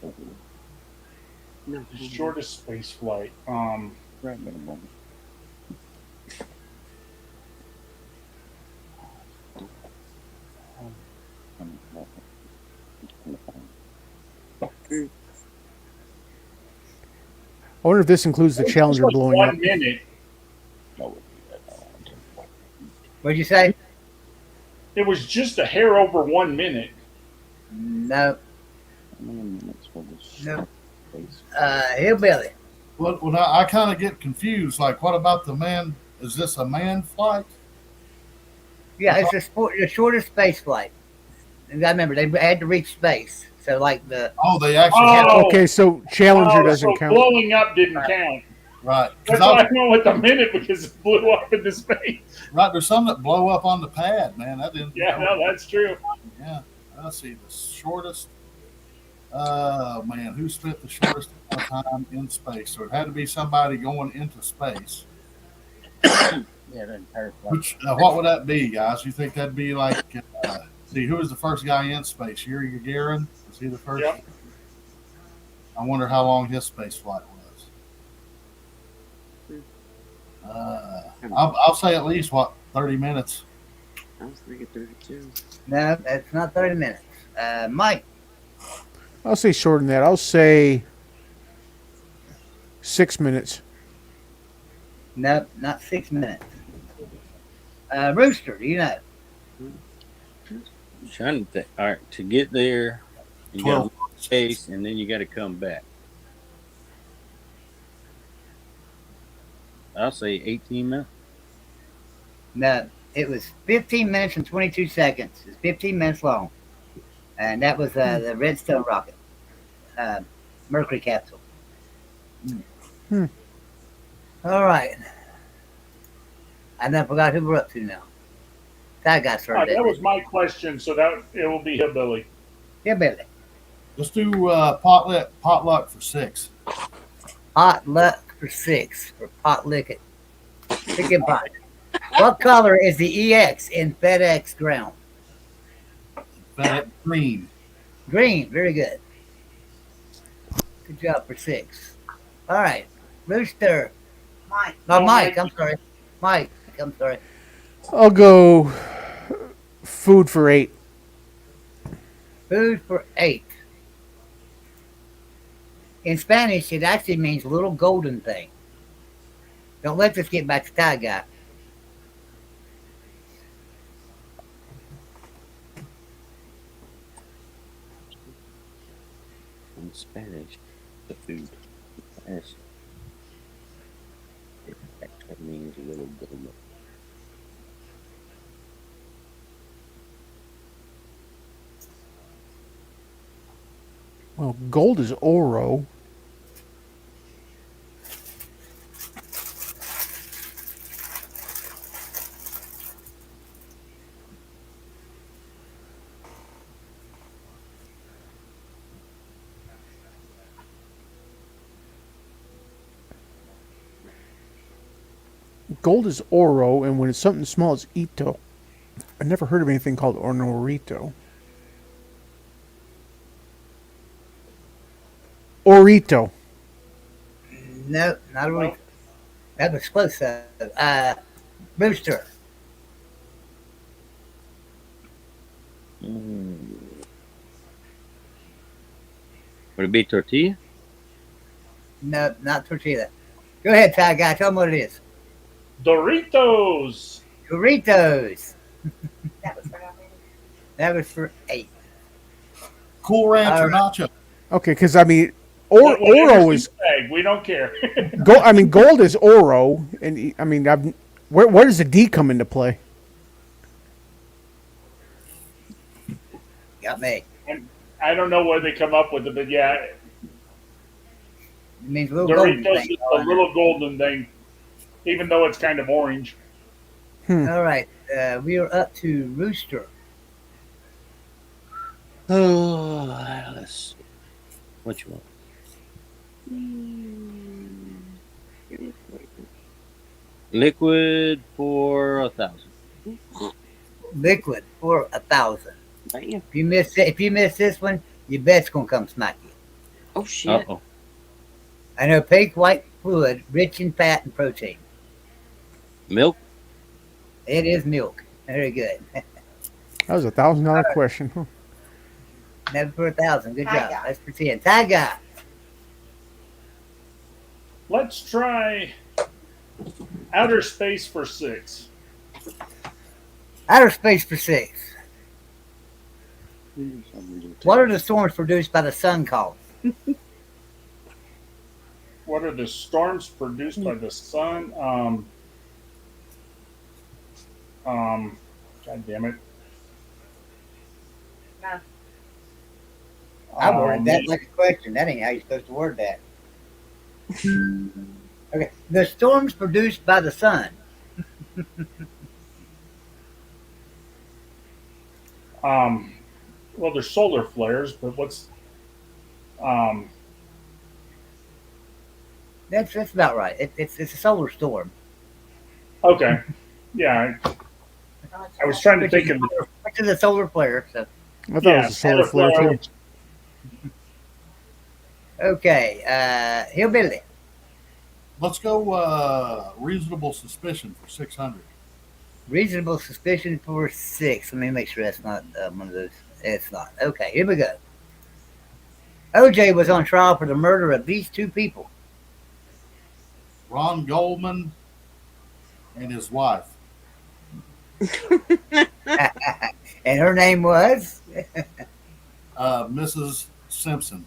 on. No. shortest space flight. Right in a moment. I wonder if this includes the Challenger It was blowing like up. 1 minute. What'd you say? It was just a hair over 1 minute. No. How many minutes for this No. space? Hillbilly. Well, I kind of get confused. Like, what about the man? Is this a manned flight? Yeah, it's the shortest space flight. And I remember they had to reach space. So like Oh, they actually have Oh, Okay, so Challenger doesn't so count. blowing up didn't count. right. That's 'Cause why I I, went with the minute because it blew up into space. right. There's some that blow up on the pad, man. That didn't. Yeah, no, that's true. Yeah. Let's see. The shortest. Man, who spent the shortest amount of time in space? So it had to be somebody going into space. Yeah, the entire flight. Which what would that be, guys? You think that'd be like? See, who was the first guy in space? Yuri Gagarin. Was he the first? Yep. I wonder how long his space flight was. I'll say at least 30 minutes. I was thinking 32. no, that's not 30 minutes. Mike. I'll say shorter than that. I'll say 6 minutes. No, not 6 minutes. Rooster, do you know? I'm trying to think. All right, to get there, you 12. got to space, and then you got to come back. I'll say 18 minutes. No, it was 15 minutes and 22 seconds. It's 15 minutes long. And that was the Redstone rocket, Mercury capsule. Hmm. All right. And I forgot who we're up to now. Ty got started. That was my question, so that it will be hillbilly. Yeah, Billy. Let's do potluck for 6. Hot luck for 6 for pot lick chicken pot. What color is the EX in FedEx ground? That green. Green. Very good. Good job for 6. All right. Rooster. Mike. No, No, Mike. Mike. I'm sorry. Mike. I'm sorry. I'll go food for 8. Food for 8. In Spanish, it actually means little golden thing. Don't let this get back to Ty guy. In Spanish, the food. Spanish. It actually means a little bit of Well, gold is oro. Gold is oro, and when it's something small, it's ito. I never heard of anything called ornorito. Orito. No, not really. No. That was close. Rooster. Would it be tortilla? No, not tortilla. Go ahead, Ty guy. Tell them what it is. Doritos. Doritos. That was for how many? That was for 8. Cool Ranch or All nacho? Okay, because I mean, Whatever's oro in is the bag, we don't care. gold. I mean, gold is oro, and I mean, where does the D come into play? Got me. I don't know where they come up with it, but yeah, It means little golden Doritos thing. is a little golden thing, even though it's kind of orange. All right. We are up to Rooster. Oh, let's see. What you want? Liquid for 1,000. Liquid for 1,000. Bam. If you miss this one, your bet's gonna come smack you. Oh shit. Uh-oh. I know opaque white fluid, rich in fat and protein. Milk? It is milk. Very good. That was $1,000 question. Huh? Never for 1,000. Good Ty job. guy. Let's pretend. Ty guy. Let's try outer space for 6. Outer space for 6. What are the storms produced by the sun called? What are the storms produced by the sun? God damn it. No. I worded that Um, like a question. That ain't how you're supposed to word that. Okay. The storms produced by the sun. Well, there's solar flares, but what's That's about right. It's a solar storm. okay? Yeah, I was trying to think of Which is a solar flare. So I thought yeah, it was a solar flare too. okay. Hillbilly. Let's go reasonable suspicion for 600. Reasonable suspicion for 6. Let me make sure that's not one of those. It's not. Okay, here we go. OJ was on trial for the murder of these 2 people. Ron Goldman and his wife. And her name was? Mrs. Simpson.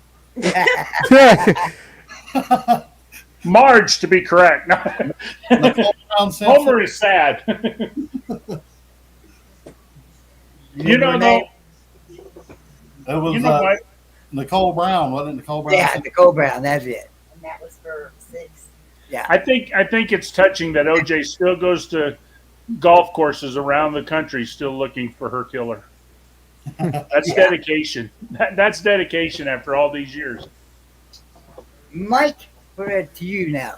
Marge to be correct. Nicole Brown Simpson. Homer is sad. You know, her though, name? It was you know what? Nicole Brown, wasn't it? Nicole Brown. Yeah, Nicole Brown. That's it. And that was for 6. I think it's touching that OJ still goes to golf courses around the country still looking for her killer. That's Yeah. dedication. That's dedication after all these years. Mike, we're it to you now.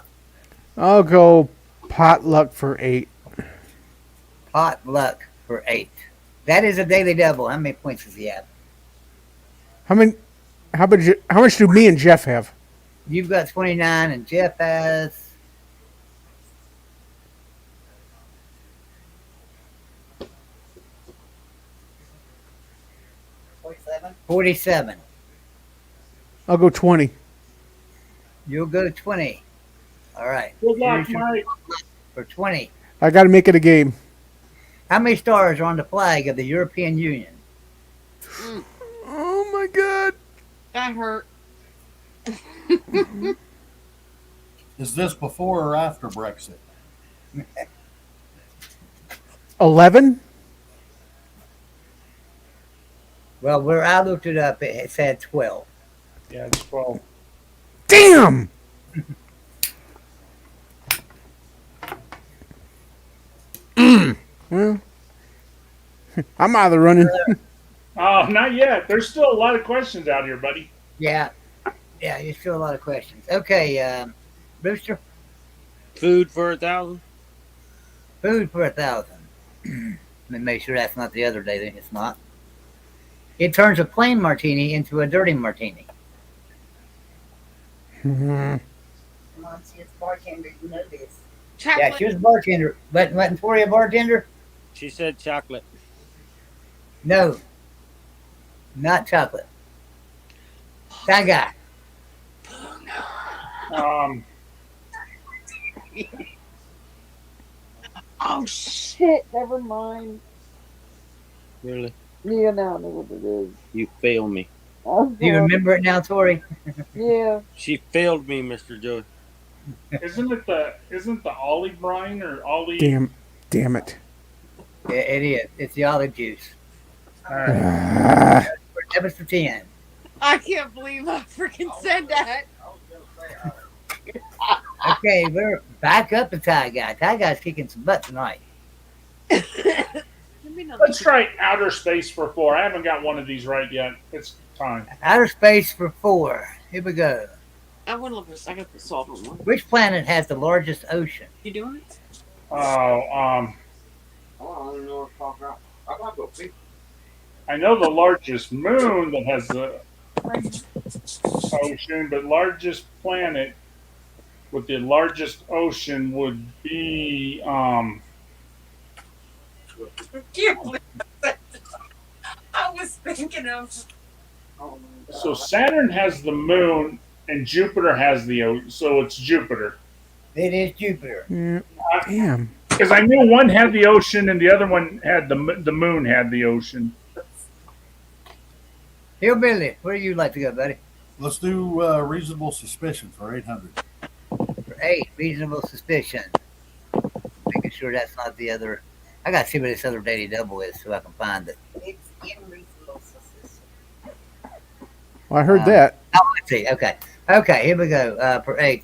I'll go potluck for 8. Pot luck for 8. That is a daily double. How many points does he have? How many? How much do me and Jeff have? You've got 29, and Jeff has 47. I'll go 20. You'll go 20. All right. Good luck, Here's your Mike. for 20. I got to make it a game. How many stars are on the flag of the European Union? Oh my God! That hurt. Is this before or after Brexit? 11. Well, where I looked it up, it said 12. Yeah, it's 12. Damn! Well, I'm out of the running. Oh, not yet. There's still a lot of questions out here, buddy. Yeah. Yeah, there's still a lot of questions. Okay, Rooster, Food for 1,000. food for 1,000. Let me make sure that's not the other day. Then it's not. It turns a plain martini into a dirty martini. Mhm. Come on, see, it's bartender. You know this. Yeah, Chocolate. she was a bartender. Wasn't Tori a bartender? She said chocolate. No. Not chocolate. That guy. Um, Oh shit! Never mind. Really? Yeah, now I know what it is. You failed me. I'm Do you sorry. remember it now, Tori? Yeah. She failed me, Mr. Joey. isn't the olive brine or olive? Damn it! Yeah, it is. It's the olive juice. All right. Ah, That was for 10. I can't believe I freaking said that. Okay, we're back up to Tie Guy. Tie Guy's kicking some butt tonight. Give me another. Let's try outer space for 4. I haven't got one of these right yet. It's time. Outer space for 4. Here we go. I want to look this. I got the solvent one. Which planet has the largest ocean? You doing it? Oh, Oh, I don't know what to talk about. I gotta go pee. I know the largest moon that has the ocean, but largest planet with the largest ocean would be I can't believe that. I was thinking of. so Saturn has the moon and Jupiter has the ocean, so it's Jupiter. It is Jupiter. yeah, damn. Because I knew one had the ocean and the other one had the moon had the ocean. Hillbilly, where do you like to go, buddy? Let's do reasonable suspicion for 800. For 8, reasonable suspicion. Making sure that's not the other. I got to see what this other daily double is so I can find it. It's unreasonable suspicion. Well, I heard that. Oh, let's see. Okay. Okay, here we go. For 8.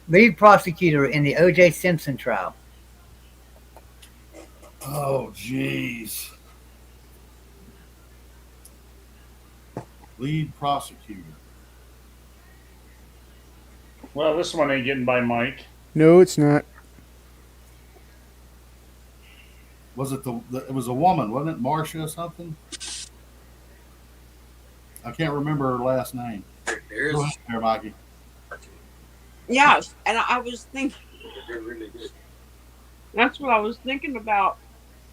Lead prosecutor in the O.J. Simpson trial. Oh, jeez. Lead prosecutor. Well, this one ain't getting by Mike. No, it's not. Was it it was a woman, wasn't it? Marcia or something? I can't remember her last name. There's Go ahead there, Mikey. Yes, and I was thinking. That's what I was thinking about.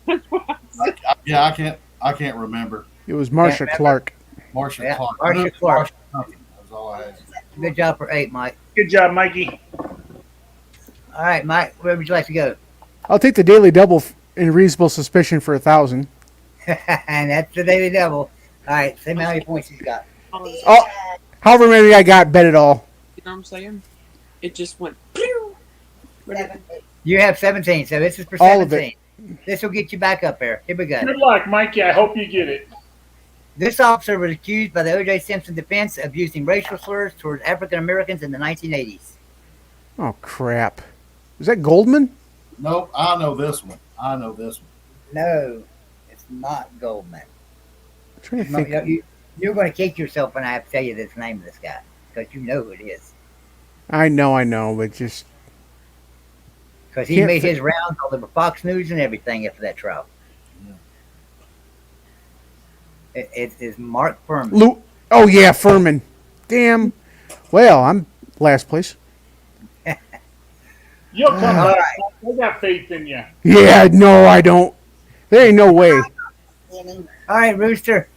That's what I was Yeah, I can't remember. It was Marsha Yeah, Clark. Marcia Yeah, Clark. Marcia I knew it was Clark. Marcia something. That's all I had. Good job for 8, Mike. Good job, Mikey. All right, Mike, where would you like to go? I'll take the daily double in reasonable suspicion for 1,000. And that's the daily double. All right, see how many points he's got. Oh, however many I got, bet it all. You know what I'm saying? It just went. Pew! You have 17, so this is for All of 17. This will get you back up there. Here we go. Good luck, Mikey. I hope you get it. This officer was accused by the O.J. Simpson defense of using racial slurs toward African Americans in the 1980s. Oh, crap. Was that Goldman? Nope, I know this one. I know this one. No, it's not Goldman. I'm trying to No, think. you're going to kick yourself when I have to tell you this name of this guy because you know who it is. I know, but just Because he can't made think. his rounds all over Fox News and everything after that trial. Yeah. It is Mark Furman. Lou. Oh yeah, Furman. Damn. Well, I'm last place. You'll come All back. right. I got faith in you. Yeah, no, I don't. There ain't no way. All right, Rooster.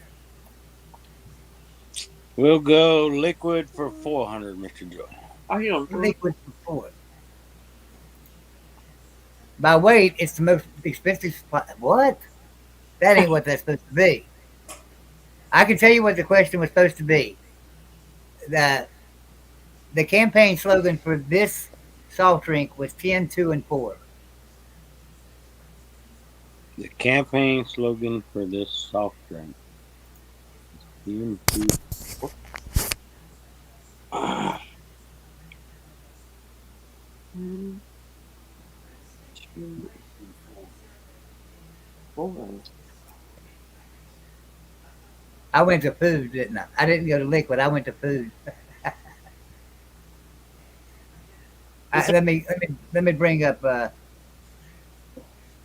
We'll go liquid for 400, Mr. Joe. I hear him. Liquid before. By weight, it's the most expensive spot. What? That ain't what that's supposed to be. I can tell you what the question was supposed to be. The the campaign slogan for this soft drink was 10, 2, and 4. The campaign slogan for this soft drink. TNT. I went to food, didn't I? I didn't go to liquid. I went to food. Let me bring up. Let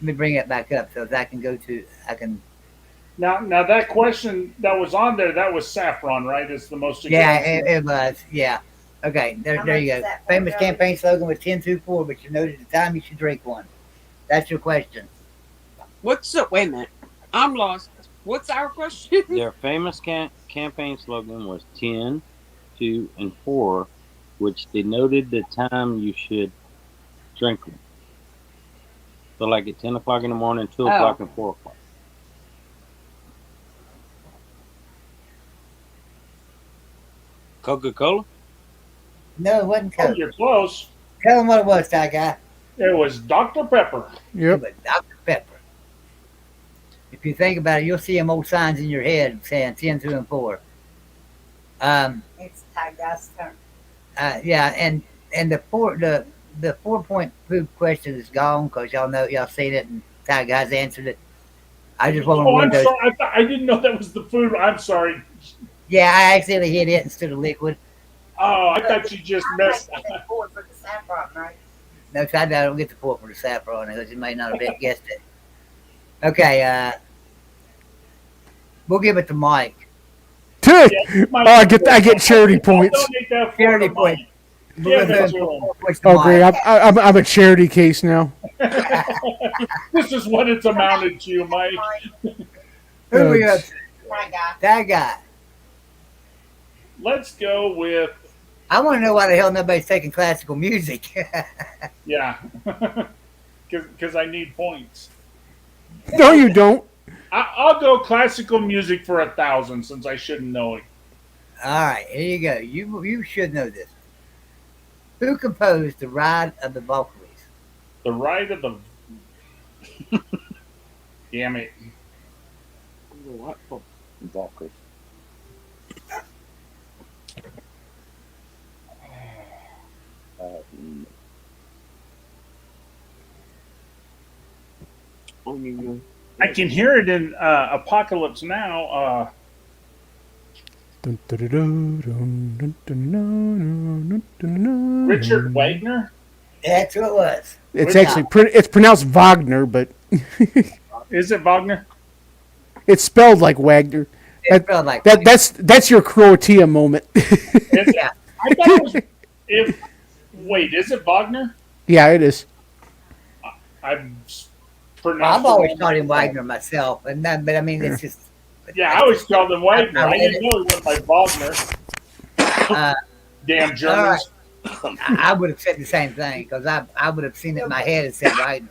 me bring it back up so that I can go to. I can. Now that question that was on there, that was saffron, right? It's the most Yeah, expensive. it was. Yeah. Okay. There you go. Famous campaign slogan was 10, 2, 4, but you noted at the time you should drink one. That's your question. What's up? Wait a minute. I'm lost. What's our question? Their famous campaign slogan was 10, 2, and 4, which denoted the time you should drink them. So, like at 10 o'clock in the morning, 2 o'clock, and 4 o'clock. Coca-Cola? No, it wasn't Oh, Coke. you're close. Tell them what it was, Ty Guy. It was Dr. Pepper. It Yep. was Dr. Pepper. If you think about it, you'll see them old signs in your head saying 10, 2, and 4. It's Ty Guy's turn. Yeah, and the 4-point food question is gone because y'all seen it and Ty Guys answered it. I just want to Oh, warn I'm those. sorry. I didn't know that was the food. I'm sorry. Yeah, I accidentally hit it instead of liquid. Oh, I thought you just missed. Forward for the saffron, right? No, 'cause I don't get the 4 for the saffron because you may not have been guessed it. Okay, we'll give it to Mike. Oh, Mike, I get charity I'll points. donate that for Charity to point. Mike. We're Give it gonna to do him. 4 points to Oh, great! Mike. I'm a charity case now. This is what it's amounted to, Mike. Who are we up to? Ty Guy. That guy. Let's go with I want to know why the hell nobody's taking classical music. yeah, because I need points. No, you don't. I'll go classical music for 1,000 since I shouldn't know it. All right, here you go. You should know this. Who composed "The Ride of the Valkyries"? The Ride of the. Damn it. What for? Valkyrie. I can hear it in Apocalypse Now. Richard Wagner? That's who it was. It's Good actually it's pronounced Wagner, but Is it Wagner? it's spelled like Wagner. It felt like That's your Croatia moment. yeah. I thought it was. Wait, is it Wagner? Yeah, it is. I've pronounced. I've always called him Wagner myself, and that, but I mean it's just. Yeah, I always called him Wagner. I didn't know he went by Wagner. Damn Germans. I would have said the same thing because I would have seen it in my head and said Wagner.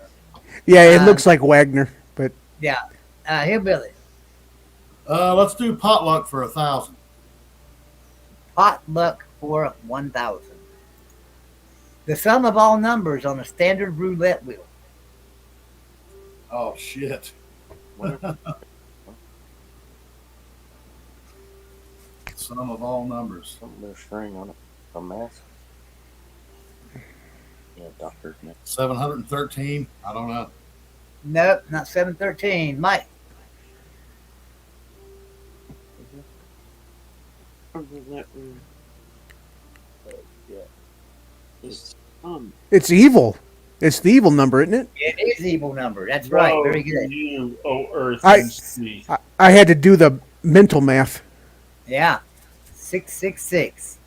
Yeah, it looks like Wagner, but Yeah, Hillbilly. Let's do potluck for 1,000. Potluck for 1,000. The sum of all numbers on a standard roulette wheel. Oh shit. Sum of all numbers. Something with a string on it. A mask. Yeah, doctor's name. 713. I don't know. Nope, not 713. Mike. It's evil. It's the evil number, isn't it? It is evil number. That's right. Woe Very to good. you, O Earth I- and sea. I had to do the mental math. Yeah. 666.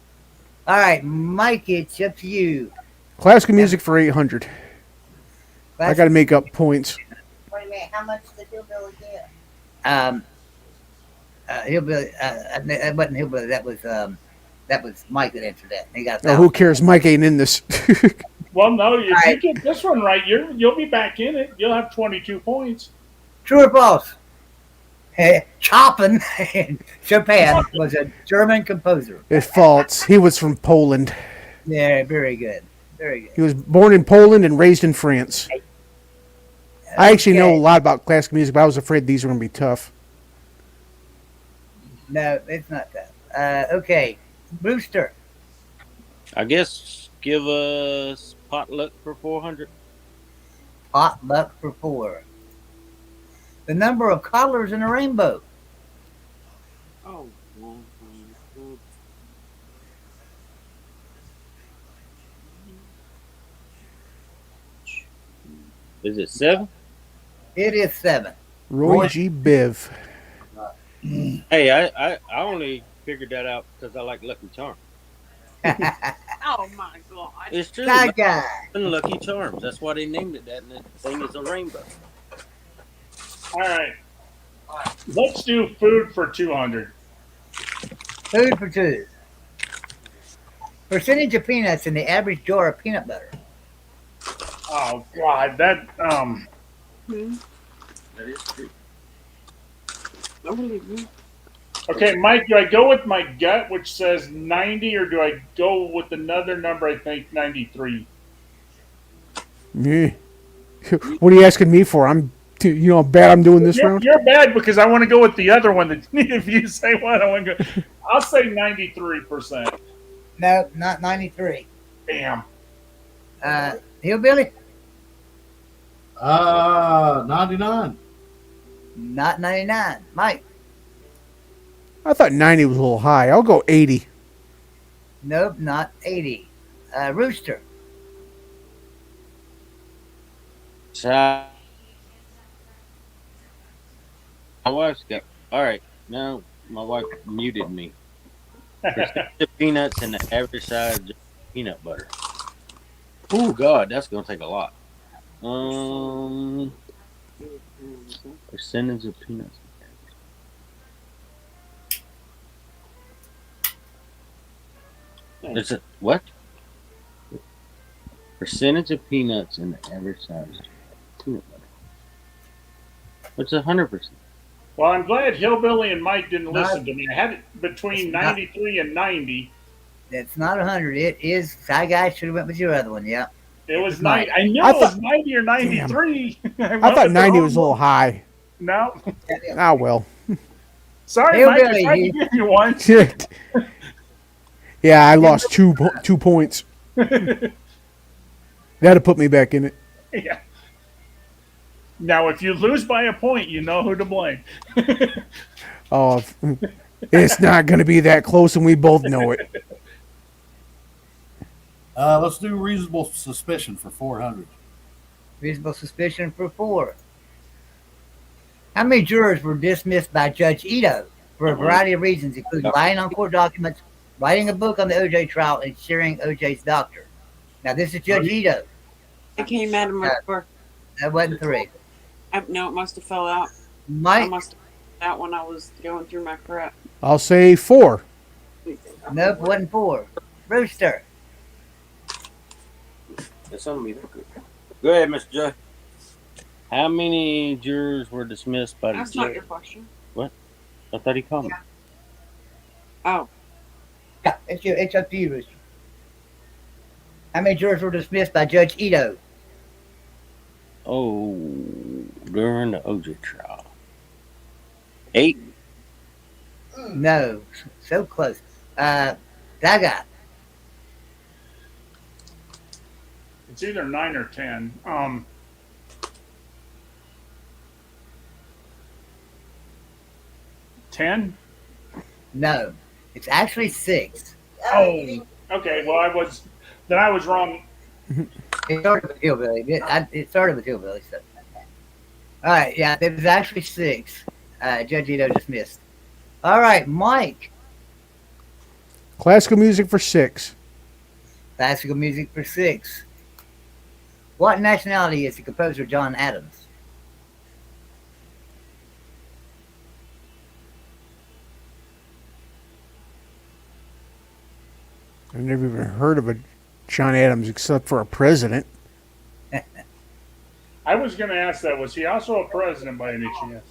All right, Mike, it's up to you. Classical music for 800. I got to make up points. Wait a minute. How much did Hillbilly get? Hillbilly. That wasn't Hillbilly. That was Mike that answered that. He got. Oh, who cares? Mike ain't in this. Well, no, if Right. you get this one right, you'll be back in it. You'll have 22 points. True or false? Chopin Chopin was a German composer. It's false. He was from Poland. Yeah, very good. Very good. He was born in Poland and raised in France. I actually know a lot about classical music, but I was afraid these were going to be tough. No, it's not that. Okay, Brewster. I guess give us potluck for 400. Potluck for 4. The number of colors in a rainbow. Oh, Is it 7? It is 7. Roy G. Biv. Hey, I only figured that out because I like Lucky Charms. oh my God. It's true. That guy. Lucky Charms. That's why they named it that, and the thing is a rainbow. All right. Let's do food for 200. Food for 2. Percentage of peanuts in the average jar of peanut butter. Oh God, that That is true. I believe you. Okay, Mike, do I go with my gut, which says 90, or do I go with another number? I think 93. Me. What are you asking me for? I'm, how bad I'm doing this round. You're bad because I want to go with the other one. That if you say what, I want to go. I'll say 93%. No, not 93. Damn. Hillbilly? 99. Not 99. Mike? I thought 90 was a little high. I'll go 80. Nope, not 80. Rooster? My wife's got. All right, now my wife muted me. Percentage of peanuts and the average size of peanut butter. Oh God, that's gonna take a lot. Percentage of peanuts. It's a what? Percentage of peanuts in the average size of peanut butter. It's 100%. Well, I'm glad Hillbilly and Mike didn't listen to me. I had it between 93 and 90. It's not 100. It is. Shy Guy should have went with your other one. Yeah. It was Mike. 90. I knew it was 90 or 93. I thought 90 was a little high. No. Ah, well. Sorry, Mike. I tried to give you one. Yeah, I lost 2 points. That'll put me back in it. Yeah. Now, if you lose by a point, you know who to blame. Oh, it's not going to be that close, and we both know it. Let's do reasonable suspicion for 400. Reasonable suspicion for 4. How many jurors were dismissed by Judge Ito for a variety of reasons, including lying on court documents, writing a book on the OJ trial, and sharing OJ's doctor? Now, this is Judge Ito. It came out of my car. That wasn't 3. No, it must have fell out. Mike? I must have fell out when I was going through my crap. I'll say 4. Nope, wasn't 4. Rooster. That's on me. Go ahead, Mr. J. How many jurors were dismissed by the That's judge? not your question. What? I thought he called me. Oh. Yeah, it's up to you, Rooster. How many jurors were dismissed by Judge Ito? Oh, during the OJ trial. 8. No, so close. Daga. It's either 9 or 10. 10? No, it's actually 6. Oh, okay. Well, I was wrong. It started with Hillbilly. It started with Hillbilly. So. All right, yeah, it was actually 6. Judge Ito just missed. All right, Mike. Classical music for 6. Classical music for 6. What nationality is the composer John Adams? I've never even heard of a John Adams except for a president. I was going to ask that. Was he also a president by any chance?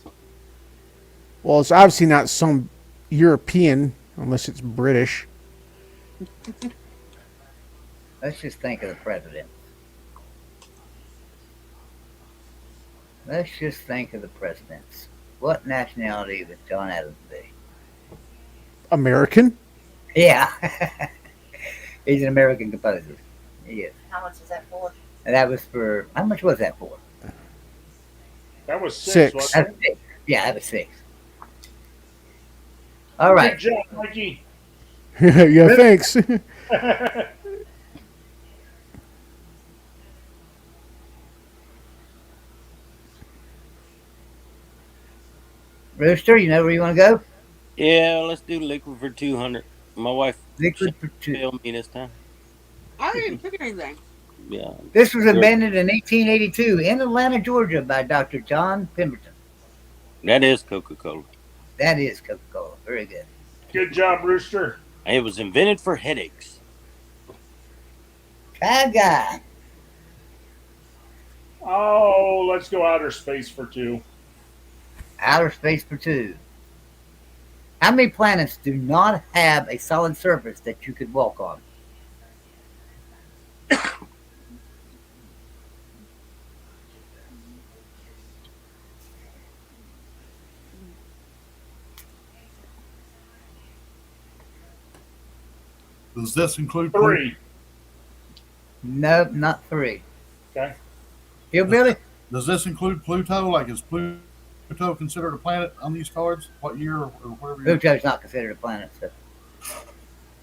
Well, it's obviously not some European, unless it's British. Let's just think of the president. Let's just think of the presidents. What nationality would John Adams be? American? Yeah. He's an American composer. He is. How much is that for? And that was for, how much was that for? That was 6. 6. Wasn't That was 6. Yeah, that was 6. All right. Good job, Mikey. Yeah, thanks. Rooster, you know where you want to go? Yeah, let's do liquid for 200. My wife Liquid for 2. failed me this time. I didn't pick anything. Yeah. This was invented in 1882 in Atlanta, Georgia by Dr. John Pemberton. That is Coca-Cola. That is Coca-Cola. Very good. Good job, Rooster. It was invented for headaches. Guy. Oh, let's go outer space for 2. Outer space for 2. How many planets do not have a solid surface that you could walk on? Does this include 3. No, not 3. Okay. Hillbilly? Does this include Pluto? Like, is Pluto considered a planet on these cards? What year or whatever? Pluto's not considered a planet. So.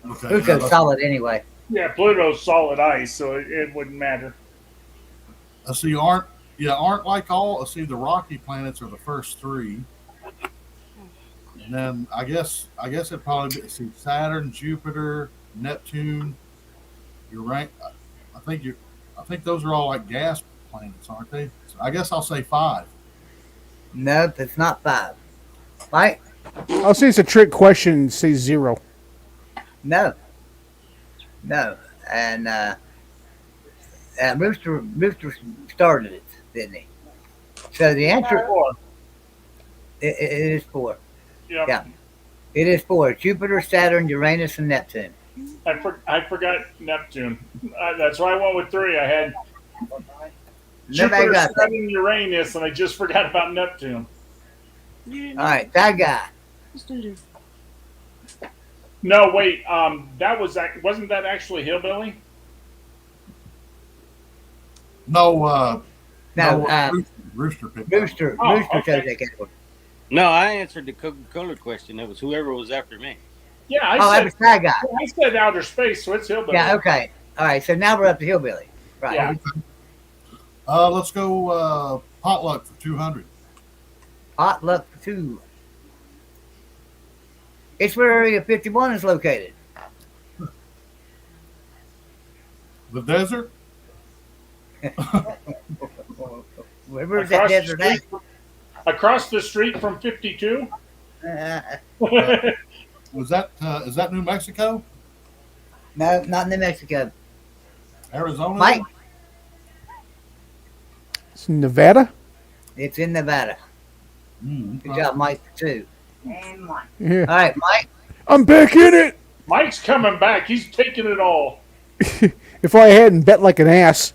Okay. Pluto's solid anyway. Yeah, Pluto's solid ice, so it wouldn't matter. See, aren't like all. See, the rocky planets are the first 3. And then I guess it'd probably be Saturn, Jupiter, Neptune, Uranus. I think those are all like gas planets, aren't they? So I guess I'll say 5. Nope, it's not 5. Right? I'll say it's a trick question. Say 0. No. And Rooster started it, didn't he? So the answer 4. it is 4. Yep. Yeah. It is 4. Jupiter, Saturn, Uranus, and Neptune. I forgot Neptune. That's why I went with 3. I had Nobody Jupiter, got that. Saturn, Uranus, and I just forgot about Neptune. All right, that guy. No, wait. Wasn't that actually Hillbilly? No, No, Rooster picked that one. Rooster okay. chose that category. No, I answered the Coca-Cola question. It was whoever was after me. Yeah, Oh, that was that guy. I said outer space, so it's Hillbilly. Yeah, okay. All right, so now we're up to Hillbilly. Right. Yeah. Let's go potluck for 200. Hot luck for 2. It's where Area 51 is located. The desert. Where's that desert at? Across the street from 52. Is that New Mexico? No, not New Mexico. Arizona? Mike, It's Nevada? it's in Nevada. Good job, Mike, for 2. And 1. Yeah. All right, Mike. I'm back in it! Mike's coming back. He's taking it all. If I hadn't bet like an ass.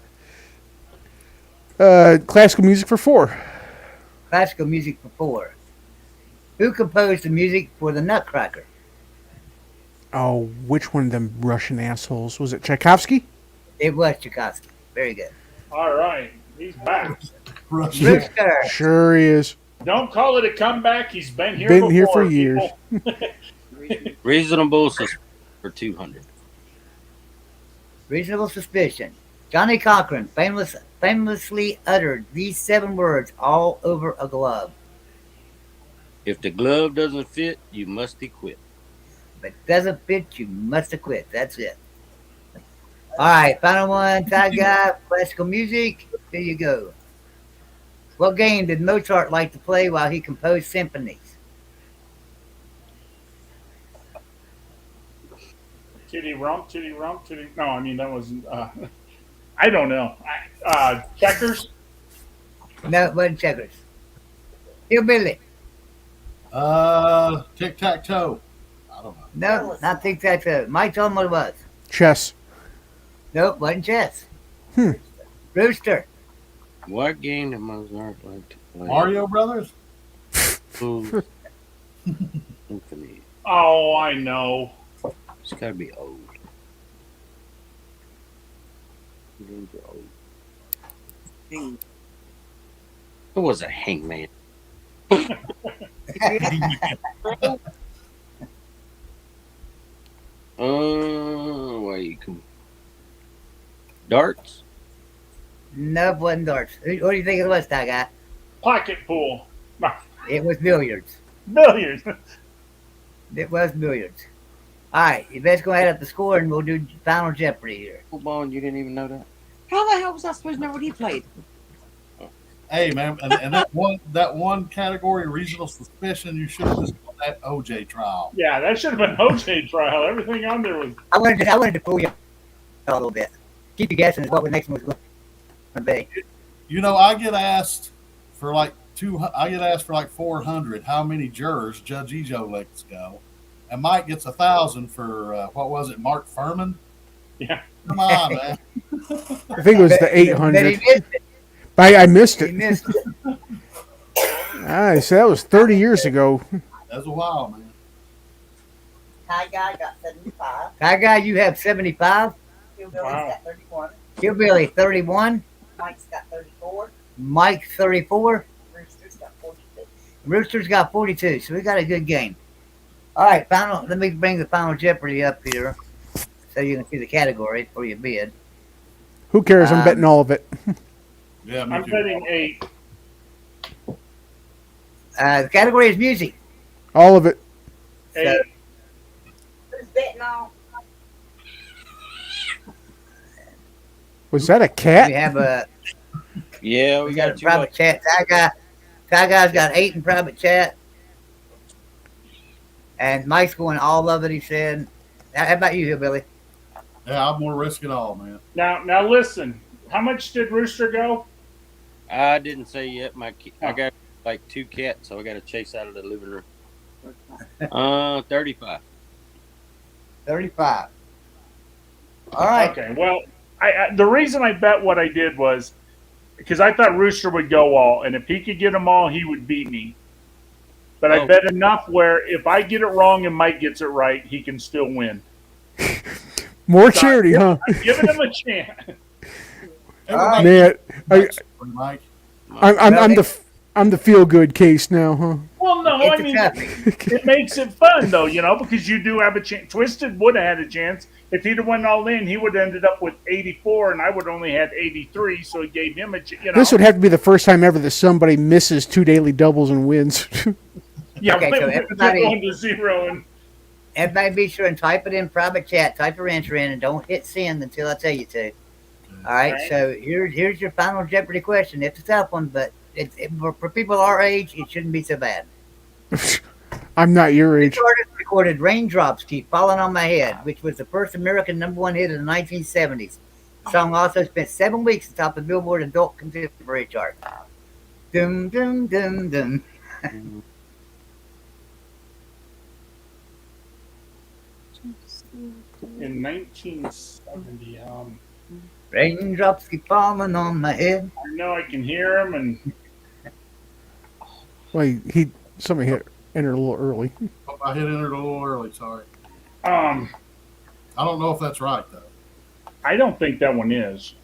Classical music for 4. Classical music for 4. Who composed the music for the Nutcracker? Oh, which one of them Russian assholes? Was it Tchaikovsky? It was Tchaikovsky. Very good. All right, he's back. Rush. Rooster. Sure he is. Don't call it a comeback. He's been here Been before. here for years. People. Reasonable suspicion for 200. Reasonable suspicion. Johnny Cochran famously uttered these 7 words all over a glove. If the glove doesn't fit, you must equip. If it doesn't fit, you must acquit. That's it. All right, final one. Tie guy, classical music. Here you go. What game did Mozart like to play while he composed symphonies? Titty rump, titty rump, titty. No, I mean that wasn't. I don't know. Checkers. No, it wasn't checkers. Hillbilly. Tic tac toe. I don't know. No, not tic tac toe. Mike told him what it was. Chess. Nope, wasn't chess. Hmm. Rooster. What game did Mozart like to play? Mario Brothers. Ooh. Symphony. Oh, I know. It's got to be old. Games are old. Who was a hangman? Why you come? Darts? Nope, wasn't darts. What do you think it was, Tie guy? Pocket pool. It was billiards. Billiards. It was billiards. All right, you best go ahead up the score and we'll do final Jeopardy here. Football, and you didn't even know that? How the hell was I supposed to know what he played? Hey man, and that one category, reasonable suspicion, you should have just done that OJ trial. Yeah, that should have been OJ trial. Everything on there was. I wanted to fool you a little bit. Keep you guessing what the next one was going to be. You know, I get asked for like 400. How many jurors Judge Ejo lets go? And Mike gets 1,000 for what was it, Mark Furman? Yeah. Come on, man. I think it was the But 800. he missed it. I missed He it. missed it. So that was 30 years ago. That's a while, man. Tie guy got 75. Tie guy, you have 75. Hillbilly's Wow. got 31. Hillbilly, 31. Mike's got 34. Mike, 34. Rooster's got 42. Rooster's got 42. So we got a good game. All right, final. Let me bring the final Jeopardy up here so you can see the category for your bid. Who cares? I'm betting all of it. Yeah, me I'm too. betting 8. The category is music. All of it. 8. Who's betting on? Was that a We cat? have a Yeah, we we got a got private chat. Ty guy's got 8 in private chat, and Mike's going all of it. He said. How about you, Hillbilly? Yeah, I'm gonna risk it all, man. Now listen. How much did Rooster go? I didn't say yet. I got like 2 cats, so I got to chase out of the living room. 35. 35. All right. Okay. Well, the reason I bet what I did was because I thought Rooster would go all, and if he could get them all, he would beat me. But I bet enough where if I get it wrong and Mike gets it right, he can still win. More charity, huh? I'm giving him a chance. Everybody, Man, Mike. I'm the feel good case now, huh? Well, no, It's I a mean, toughie. it makes it fun, though, because you do have a chance. Twisted would have had a chance. If he'd have went all in, he would have ended up with 84, and I would only had 83, so it gave him a chance. This would have to be the first time ever that somebody misses 2 daily doubles and wins. Yeah, Okay, so everybody- going to 0 and Everybody be sure and type it in private chat. Type your answer in and don't hit send until I tell you to. All right, Right. so here's your final Jeopardy question. It's a tough one, but for people our age, it shouldn't be so bad. I'm not your age. This artist recorded "Raindrops Keep Falling on My Head," which was the first American #1 hit in the 1970s. The song also spent 7 weeks atop the Billboard Adult Contemporary chart. Dum dum dum dum. in 1970. Raindrops keep falling on my head. I know I can hear him, and Well, somebody hit enter a little early. Oh, I hit enter a little early. Sorry. um, I don't know if that's right though. I don't think that one is.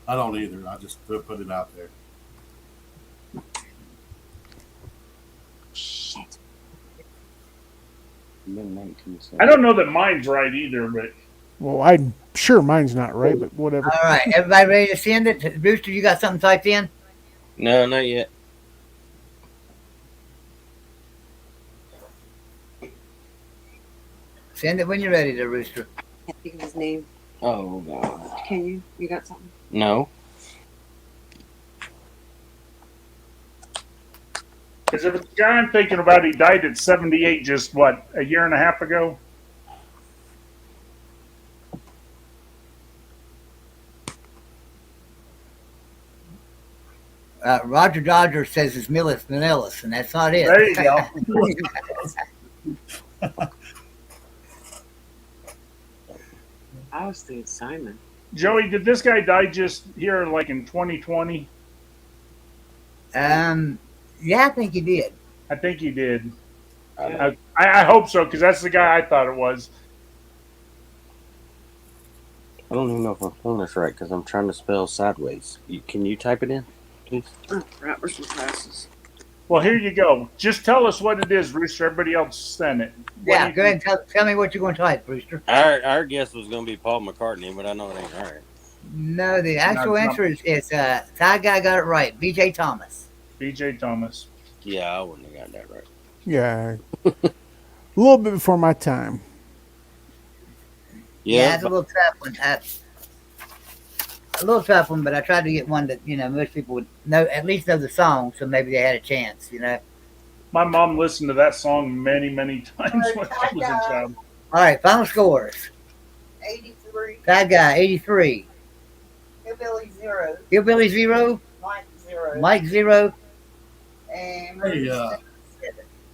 I don't either. I just put it out there. Shit. Been 1970. I don't know that mine's right either, but Well, I'm sure mine's not right, but whatever. All right, everybody ready to send it? Brewster, you got something typed in? No, not yet. Send it when you're ready, there, Rooster. Can't think of his name. Oh God. Can you? You got something? No. because if it's the guy I'm thinking about, he died at 78, just what, a year and a half ago? Roger Dodger says it's Millis Vanillis, and that's not it. There you go. I was thinking Simon. Joey, did this guy die just here, like in 2020? Yeah, I think he did. I think he did. Yeah. I hope so, because that's the guy I thought it was. I don't even know if I'm pulling this right because I'm trying to spell sideways. Can you type it in, please? Oh, right, where's my glasses? Well, here you go. Just tell us what it is, Rooster. Everybody else send it. Yeah, go ahead and tell me what you're going to type, Brewster. Our guess was going to be Paul McCartney, but I know it ain't right. No, the actual answer is Ty Guy got it right. B.J. Thomas. B.J. Thomas. Yeah, I wouldn't have got that right. Yeah. A little bit before my time. Yeah, it's a little tough one. A little tough one, but I tried to get one that most people would know, at least know the song, so maybe they had a chance. My mom listened to that song many, many times when she was a child. All right, final scores. 83. Ty Guy 83. Hillbilly 0. Hillbilly 0. Mike 0. Mike 0. And Hey,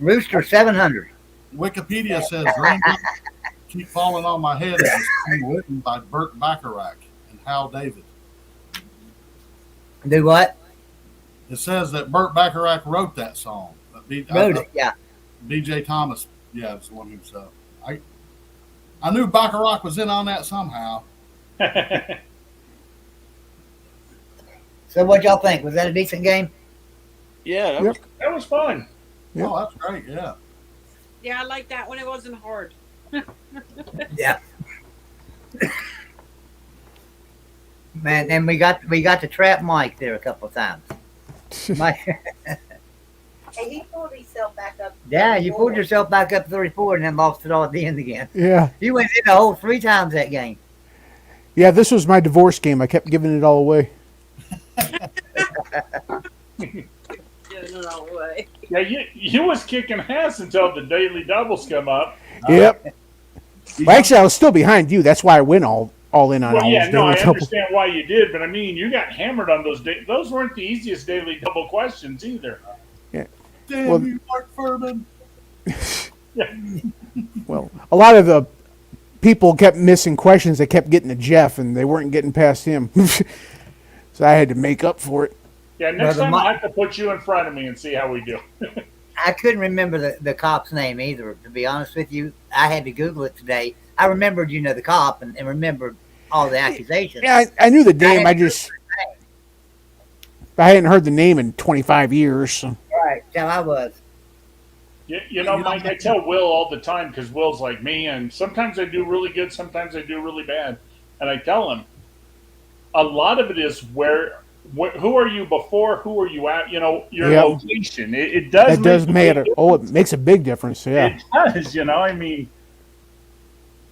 Rooster 700. Wikipedia says Raindrops Keep Falling on My Head is a song written by Burt Bacharach and Hal David. Do what? It says that Burt Bacharach wrote that song. Wrote it, yeah. B.J. Thomas, yeah, it's the one who said. I knew Bacharach was in on that somehow. So what y'all think? Was that a decent game? Yeah, That was fun. Yep. Oh, that's great, yeah. Yeah, I like that one. It wasn't hard. Yeah. Man, and we got to trap Mike there a couple of times. Mike, Hey, he pulled himself back up. yeah, you pulled yourself back up 34 and then lost it all at the end again. Yeah. You went in the hole 3 times that game. Yeah, this was my divorce game. I kept giving it all away. Getting it all away. Yeah, you was kicking ass until the daily doubles come up. Yep. Well, actually, I was still behind you. That's why I went all in on Well, all yeah, those no, daily I doubles. understand why you did, but I mean, you got hammered on those. Those weren't the easiest daily double questions either. Damn Well- you, Mark Furman. Well, a lot of the people kept missing questions. They kept getting to Jeff, and they weren't getting past him. So I had to make up for it. Yeah, next Brother time Mike- I have to put you in front of me and see how we do. I couldn't remember the cop's name either, to be honest with you. I had to Google it today. I remembered, the cop and remembered all the accusations. Yeah, I knew the name. I hadn't heard the name in 25 years. So. Right, so I was. You know, Mike, I tell Will all the time because Will's like me, and sometimes I do really good, sometimes I do really bad. And I tell him, a lot of it is who are you before, who are you at, your Yep. location. It does That does make matter. Oh, it makes a big difference. Yeah. It does, I mean,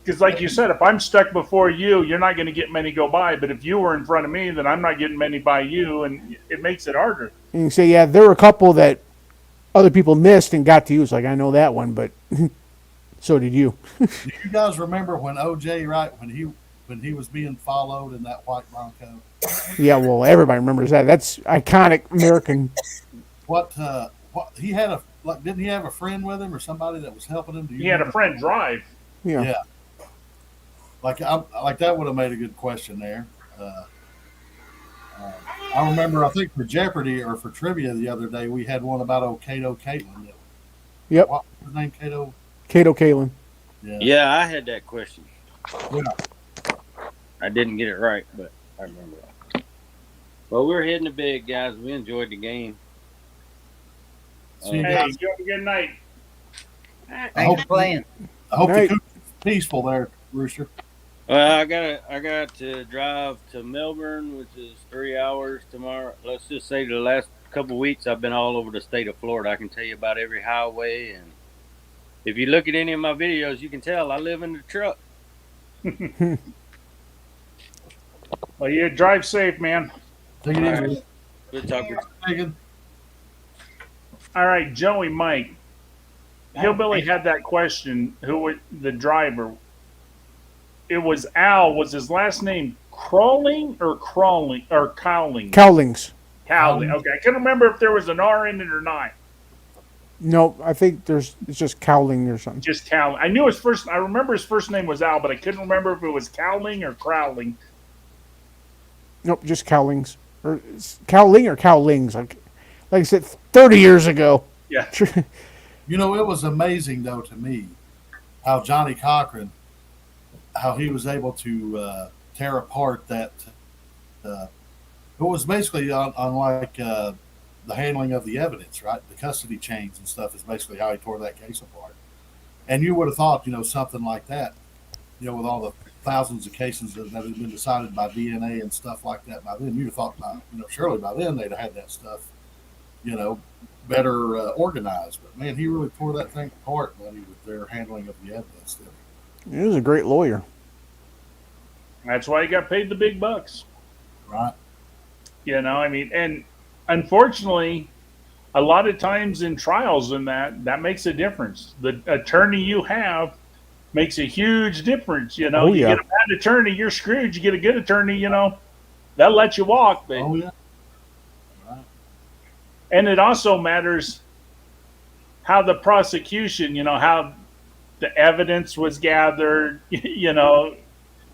because like you said, if I'm stuck before you, you're not going to get many go by. But if you were in front of me, then I'm not getting many by you, and it makes it harder. And you can say, yeah, there were a couple that other people missed and got to you. It's like, I know that one, but so did you. Do you guys remember when OJ, right, when he was being followed in that white Bronco? Yeah, well, everybody remembers that. That's iconic American. What he had didn't he have a friend with him or somebody that was helping him? Do you He had a remember? friend drive. Yeah. Yeah. Like that would have made a good question there. I remember, I think for Jeopardy or for trivia the other day, we had one about old Cato Caitlin. Yep. What was his name? Cato? Cato Kalin. Yeah. Yeah, I had that question. Yeah. I didn't get it right, but I remember it. Well, we're hitting the big, guys. We enjoyed the game. See you Hey, guys. you have a good night. I Thanks hope for playing. I hope the Night. coop is peaceful there, Rooster. Well, I got to drive to Melbourne, which is 3 hours tomorrow. Let's just say the last couple of weeks I've been all over the state of Florida. I can tell you about every highway, and if you look at any of my videos, you can tell I live in the truck. Well, you drive safe, man. Take it All easy. right. Good talking. Megan. All right, Joey, Mike. Hillbilly had that question. Who was the driver? It was Al. Was his last name Crawling or Crawling or Cowling? Cowlings. Cowling. Okay, I couldn't remember if there was an R in it or not. No, I think it's just Cowling or something. Just Cowling. I knew his first. I remember his first name was Al, but I couldn't remember if it was Cowling or Crowling. Nope, just Cowlings. Or it's Cowling or Cowlings. Like I said, 30 years ago. Yeah. You know, it was amazing though to me how Johnny Cochran, how he was able to tear apart that. It was basically on like the handling of the evidence, right? The custody chains and stuff is basically how he tore that case apart. And you would have thought, something like that, with all the thousands of cases that have been decided by DNA and stuff like that by then, you'd have thought, surely by then they'd have had that stuff, better organized. But man, he really tore that thing apart, buddy, with their handling of the evidence. He was a great lawyer. That's why he got paid the big bucks. Right. And unfortunately, a lot of times in trials and that makes a difference. The attorney you have makes a huge difference. You Oh, yeah. get a bad attorney, you're screwed. You get a good attorney, they'll let you walk. But, Oh yeah. Right. and it also matters how the prosecution, how the evidence was gathered,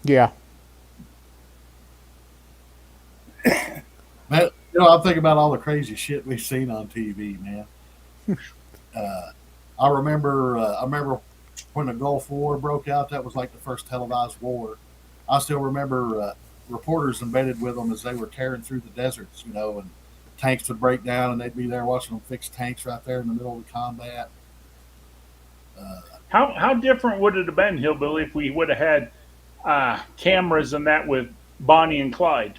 Yeah. Man, I'm thinking about all the crazy shit we've seen on TV, man. I remember when the Gulf War broke out. That was like the first televised war. I still remember reporters embedded with them as they were tearing through the deserts, and tanks would break down, and they'd be there watching them fix tanks right there in the middle of the combat. How different would it have been, Hillbilly, if we would have had cameras and that with Bonnie and Clyde?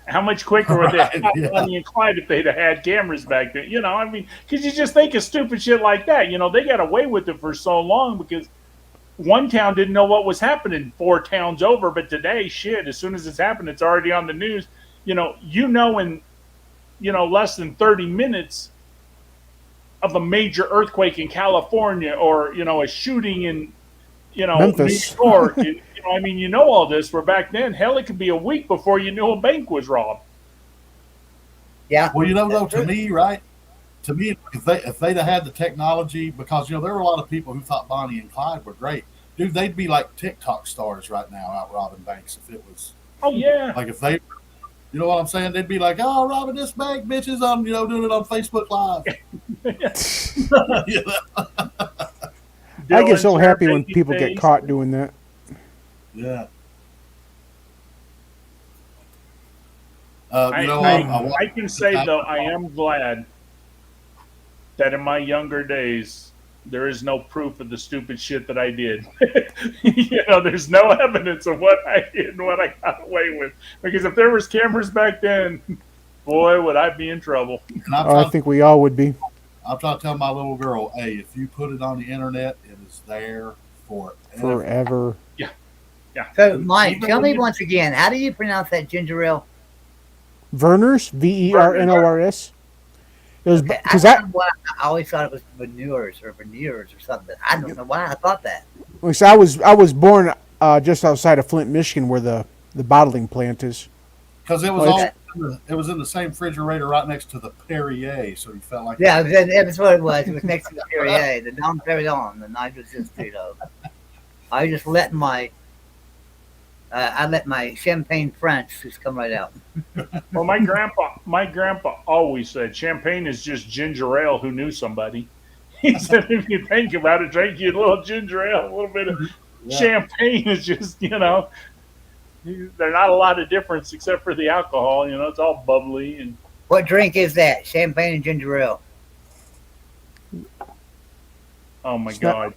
How much quicker would they have Yeah. Bonnie and Clyde if they'd have had cameras back then? Because you just think of stupid shit like that. They got away with it for so long because one town didn't know what was happening 4 towns over. But today, shit, as soon as it's happened, it's already on the news. In less than 30 minutes of a major earthquake in California or, a shooting in, Memphis. New York. All this. Where back then, hell, it could be a week before you knew a bank was robbed. Yeah. Well, though, to me, right? To me, if they'd have had the technology, because there were a lot of people who thought Bonnie and Clyde were great. Dude, they'd be like TikTok stars right now out robbing banks if it was. Oh yeah. Like if they, you know what I'm saying? They'd be like, "Oh, robbing this bank, bitches! I'm doing it on Facebook Live." I get so Dylan's happy when baby people get face. caught doing that. Yeah. I can say though, I am glad that in my younger days there is no proof of the stupid shit that I did. There's no evidence of what I did and what I got away with. Because if there was cameras back then, boy, would I be in trouble. And I think we all would be. I'm trying to tell my little girl, hey, if you put it on the internet, it is there forever. Forever. So, Mike, tell me once again, how do you pronounce that ginger ale? Vernors, Vernors. It was Okay, because I don't know why I always thought it was veneers or something. I don't know why I thought that. I was born just outside of Flint, Michigan, where the bottling plant is. Because it was Well, it was in the same refrigerator right next to the Perrier, so you felt like Yeah, that's what it was. It was next to the Perrier, the Dom Perignon, the nitrous acetate. I just let my champagne French just come right out. Well, my grandpa always said champagne is just ginger ale who knew somebody. He said if you think about it, drink you a little ginger ale, a little bit of champagne is just, They're not a lot of difference except for the alcohol. You know, it's all bubbly and. What drink is that? Champagne and ginger ale. Oh my It's not.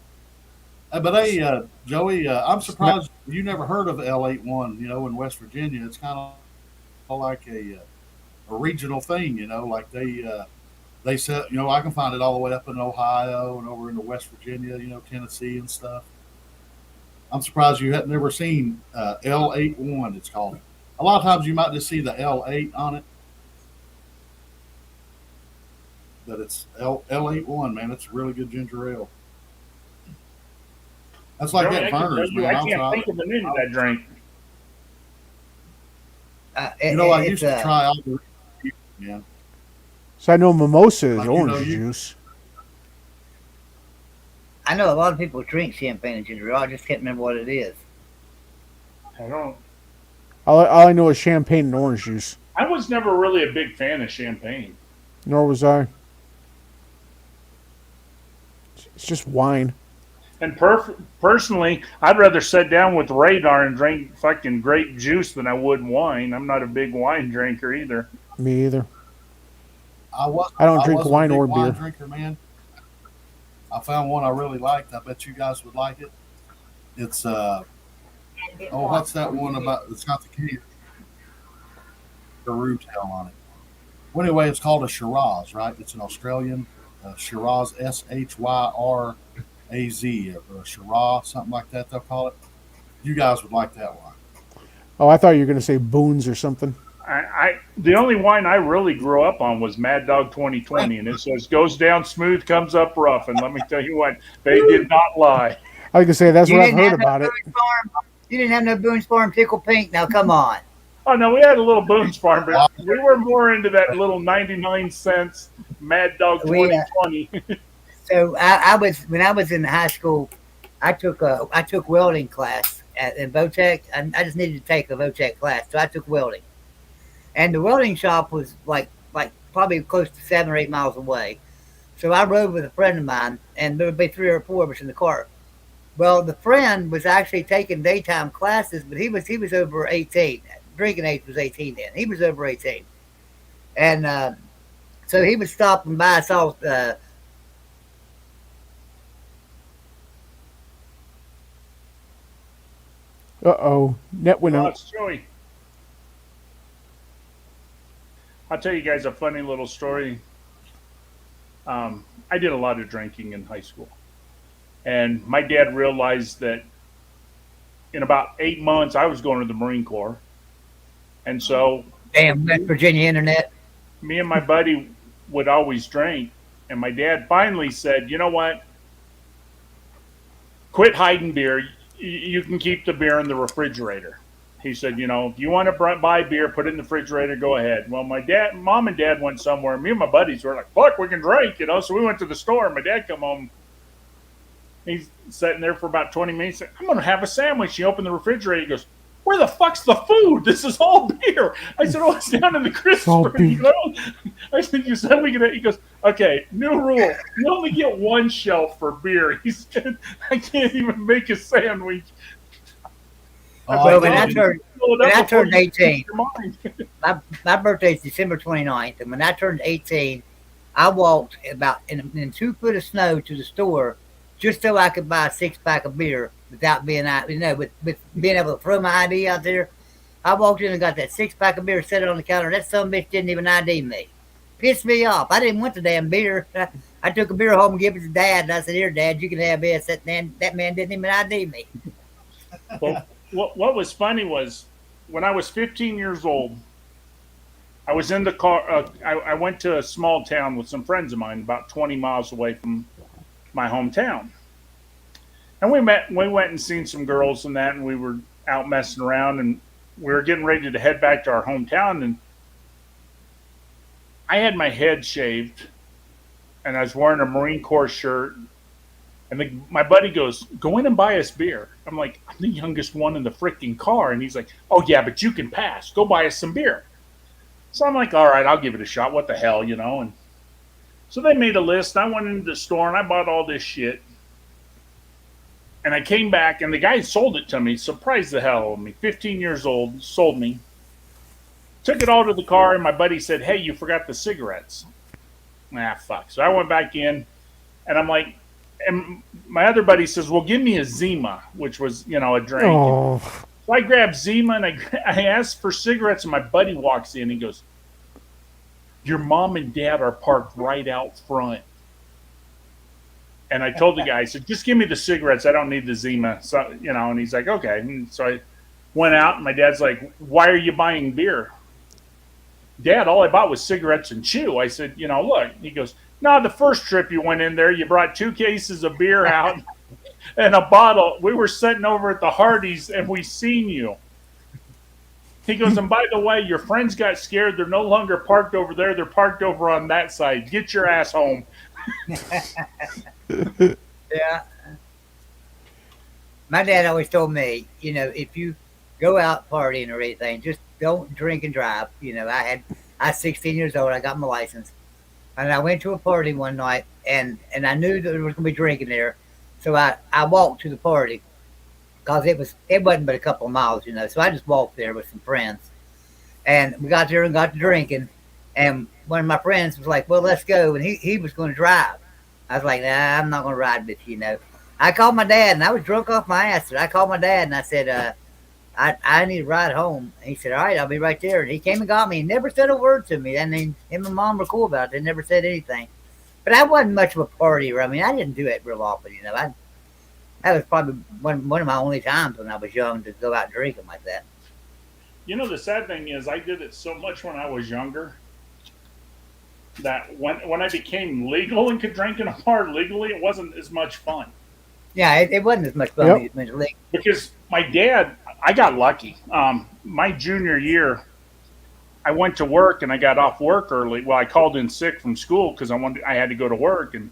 God! But hey, Joey, I'm surprised you never heard of L81. You know, in West Virginia, it's kind of like a regional thing. You know, like they said, you know, I can find it all the way up in Ohio and over into West Virginia, you know, Tennessee and stuff. I'm surprised you had never seen L81. It's called. A lot of times you might just see the L8 on it, but it's L81, man. It's a really good ginger ale. That's like Joey, that I can tell Verner's, you, man. I I'll can't try think it. of the name of that drink. You know, I It's used to try all the man. So I know mimosa is Like you know, orange you juice. I know a lot of people drink champagne and ginger ale. I just can't remember what it is. I don't. All I know is champagne and orange juice. I was never really a big fan of champagne. Nor was I. It's just wine. And personally, I'd rather sit down with Radar and drink fucking grape juice than I would wine. I'm not a big wine drinker either. Me either. I don't drink wasn't a wine big or wine beer. drinker, man. I found one I really liked. I bet you guys would like it. It's what's that one about? It's got the kangaroo tail on it. Well, anyway, it's called a Shiraz, right? It's an Australian Shiraz, Shyraz, or a Shiraz, something like that. They'll call it. You guys would like that one. Oh, I thought you were going to say Boone's or something. The only wine I really grew up on was Mad Dog 2020, and it says goes down smooth, comes up rough. And let me tell you what, they did not lie. I was going to say that's You what I've didn't heard have no about it. Boone's Farm. You didn't have no Boone's Farm pickle pink. Now come on. Oh no, we had a little Boone's Farm, but we were more into that little 99 cents Mad Dog We 2020. so I was when I was in high school. I took welding class in Votech. I just needed to take a Votech class, so I took welding. And the welding shop was like probably close to 7 or 8 miles away. So I rode with a friend of mine, and there would be 3 or 4 of us in the car. Well, the friend was actually taking daytime classes, but he was over 18. Drinking age was 18 then. He was over 18, and so he was stopping by. Saw Uh-oh. Net went out. Lost Joey. I'll tell you guys a funny little story. I did a lot of drinking in high school, and my dad realized that in about 8 months I was going to the Marine Corps, and so damn West Virginia internet. me and my buddy would always drink, and my dad finally said, "You know what? Quit hiding beer. You can keep the beer in the refrigerator." He said, "You know, if you want to buy beer, put it in the refrigerator. Go ahead." Well, mom, and dad went somewhere. Me and my buddies were like, "Fuck, we can drink," you know. So we went to the store. My dad come home. He's sitting there for about 20 minutes. Said, "I'm gonna have a sandwich." He opened the refrigerator. He goes, "Where the fuck's the food? This is all beer." I said, "Oh, it's down in the all crisper." You beer. know? I said, "You said we could." He goes, "Okay, new rule. You only get one shelf for beer." He said, "I can't even make a sandwich." Well, when I turned Your 18, mind. my birthday's December 29th, and when I turned 18, I walked about in 2 foot of snow to the store just so I could buy a 6 pack of beer without being out, with being able to throw my ID out there. I walked in and got that 6 pack of beer, set it on the counter. That son of a bitch didn't even ID me. Pissed me off. I didn't want the damn beer. I took a beer home and gave it to Dad, and I said, "Here, Dad, you can have this." That man didn't even ID me. Well, what was funny was when I was 15 years old, I was in the car. I went to a small town with some friends of mine, about 20 miles away from my hometown, and we went and seen some girls and that, and we were out messing around, and we were getting ready to head back to our hometown, and I had my head shaved, and I was wearing a Marine Corps shirt. And my buddy goes, "Go in and buy us beer." I'm like, "I'm the youngest one in the freaking car." And he's like, "Oh, yeah, but you can pass. Go buy us some beer." So I'm like, "All right, I'll give it a shot. What the hell, you know?" And so they made a list. I went into the store and I bought all this shit. And I came back, and the guy sold it to me. Surprised the hell out of me. 15 years old, sold me. Took it all to the car, and my buddy said, "Hey, you forgot the cigarettes." Ah, fuck. So I went back in, and I'm like, and my other buddy says, "Well, give me a Zima," which was, a drink. Oh, So I grabbed Zima, and I asked for cigarettes, and my buddy walks in, and he goes, "Your mom and dad are parked right out front." And I told the guy, I said, "Just give me the cigarettes. I don't need the Zima." So, and he's like, "Okay." And so I went out, and my dad's like, "Why are you buying beer?" "Dad, all I bought was cigarettes and chew." I said, "Look." He goes, "No, the first trip you went in there, you brought 2 cases of beer out and a bottle. We were sitting over at the Hardee's, and we seen you." He goes, "And by the way, your friends got scared. They're no longer parked over there. They're parked over on that side. Get your ass home." Yeah. My dad always told me, if you go out partying or anything, just don't drink and drive. I was 16 years old. I got my license, and I went to a party one night, and I knew that there was going to be drinking there, so I walked to the party because it wasn't but a couple of miles, So I just walked there with some friends, and we got there and got to drinking, and one of my friends was like, "Well, let's go," and he was going to drive. I was like, "Nah, I'm not going to ride with you." I called my dad, and I was drunk off my ass. And I called my dad, and I said, I need to ride home. And he said, "All right, I'll be right there." And he came and got me. He never said a word to me. And then him and Mom were cool about it. They never said anything. But I wasn't much of a partier. I mean, I didn't do it real often. That was probably one of my only times when I was young to go out drinking like that. The sad thing is I did it so much when I was younger that when I became legal and could drink in a bar legally, it wasn't as much fun. Yeah, it wasn't as much fun Yep. as legal. Because my dad, I got lucky. My junior year, I went to work and I got off work early. Well, I called in sick from school because I had to go to work, and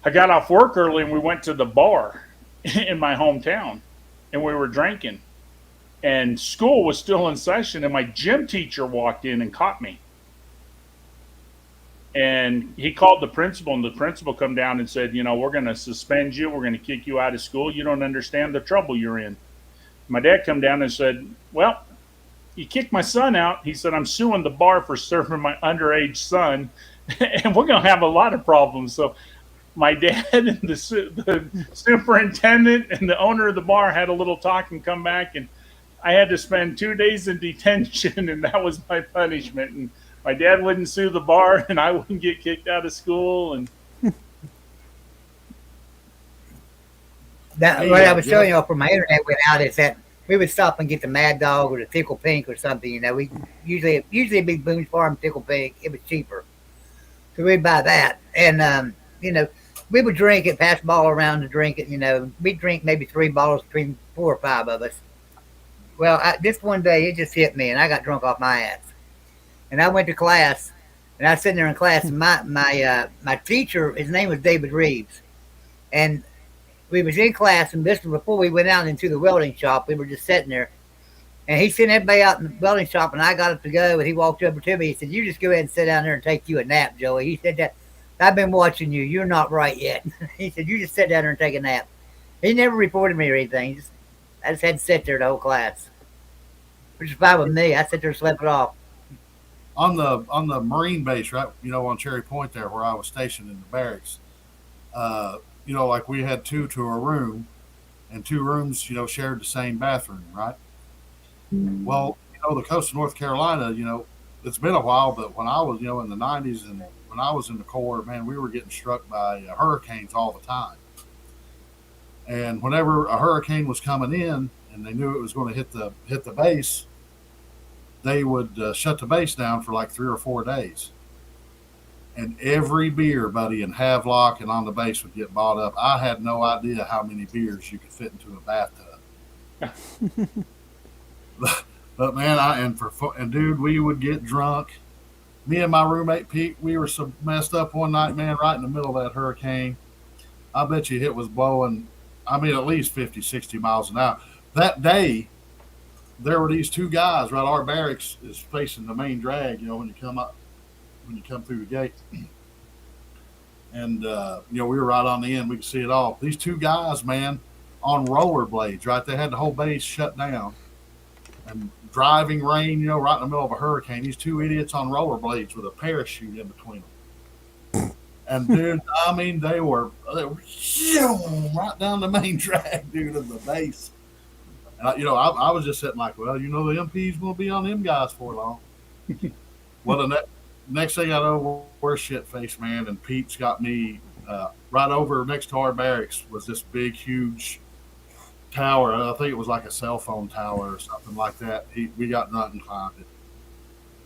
I got off work early and we went to the bar in my hometown, and we were drinking. And school was still in session, and my gym teacher walked in and caught me. And he called the principal, and the principal come down and said, "We're going to suspend you. We're going to kick you out of school. You don't understand the trouble you're in." My dad come down and said, "Well, you kicked my son out." He said, "I'm suing the bar for serving my underage son, and we're going to have a lot of problems." So my dad and the superintendent and the owner of the bar had a little talk and come back, and I had to spend 2 days in detention, and that was my punishment. And my dad wouldn't sue the bar, and I wouldn't get kicked out of school. And What I was showing you from my internet went out is that we would stop and get the Mad Dog or the Tickle Pink or something. We usually it'd be Boone's Farm Tickle Pink. It was cheaper, so we'd buy that, and we would drink it, pass the ball around to drink it. We'd drink maybe 3 bottles between 4 or 5 of us. Well, this one day it just hit me, and I got drunk off my ass. And I went to class, and I was sitting there in class, and my teacher, his name was David Reeves, and we was in class, and this was before we went out into the welding shop. We were just sitting there, and he sent everybody out in the welding shop, and I got up to go, and he walked over to me. He said, "You just go ahead and sit down there and take you a nap, Joey." He said that, "I've been watching you. You're not right yet." He said, "You just sit down there and take a nap." He never reported me or anything. I just had to sit there the whole class, which is fine with me. I sit there and slept it off. On the Marine base, right? On Cherry Point there, where I was stationed in the barracks. Like we had 2 to a room, and 2 rooms, shared the same bathroom, right? Well, the coast of North Carolina, it's been a while, but when I was, in the 90s and when I was in the Corps, man, we were getting struck by hurricanes all the time. And whenever a hurricane was coming in and they knew it was going to hit the base, they would shut the base down for like 3 or 4 days. And every beer, buddy, in Havelock and on the base would get bought up. I had no idea how many beers you could fit into a bathtub. But man, dude, we would get drunk. Me and my roommate Pete, we were so messed up one night, man, right in the middle of that hurricane. I bet you it was blowing, at least 50, 60 miles an hour. That day, there were these 2 guys, right? Our barracks is facing the main drag, when you come through the gate. and we were right on the end. We could see it all. These two guys, man, on rollerblades, right? They had the whole base shut down and driving rain, right in the middle of a hurricane. These two idiots on rollerblades with a parachute in between them. And dude, I mean, they were right down the main drag, dude, of the base. And I was just sitting like, well, the MP's gonna be on them guys for long. Well, next thing I know, we're shit faced, man. And Pete's got me right over next to our barracks was this big, huge tower. I think it was like a cell phone tower or something like that. We got nothing climbed it.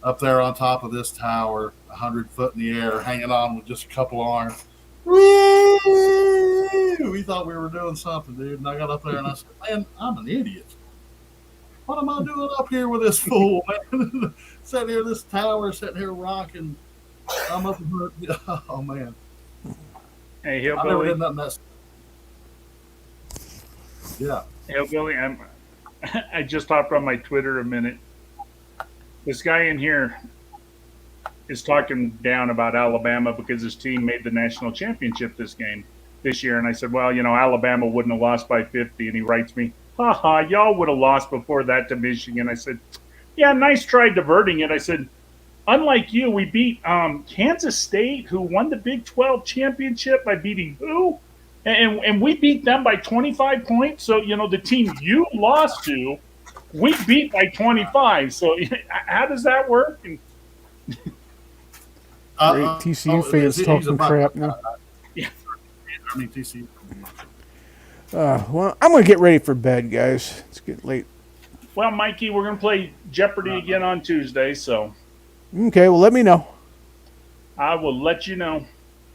Up there on top of this tower, 100 foot in the air, hanging on with just a couple arms. Woo! We thought we were doing something, dude. And I got up there and I said, man, I'm an idiot. What am I doing up here with this fool, man? Sitting here, this tower, sitting here rocking. I'm up here. Oh, man. Hey, I never Hillbilly. did nothing that. Yeah. Hillbilly, I just hopped on my Twitter a minute. This guy in here is talking down about Alabama because his team made the national championship this year. And I said, well, Alabama wouldn't have lost by 50. And he writes me, haha, y'all would have lost before that to Michigan. I said, yeah, nice try diverting it. I said, unlike you, we beat Kansas State, who won the Big 12 championship by beating who? And we beat them by 25 points. So, the team you lost to, we beat by 25. So how does that work? And, Great TCU fans talking crap now. yeah. I mean, TCU. Well, I'm going to get ready for bed, guys. It's getting late. Well, Mikey, we're going to play Jeopardy again on Tuesday, so Okay, well, let me know. I will let you know.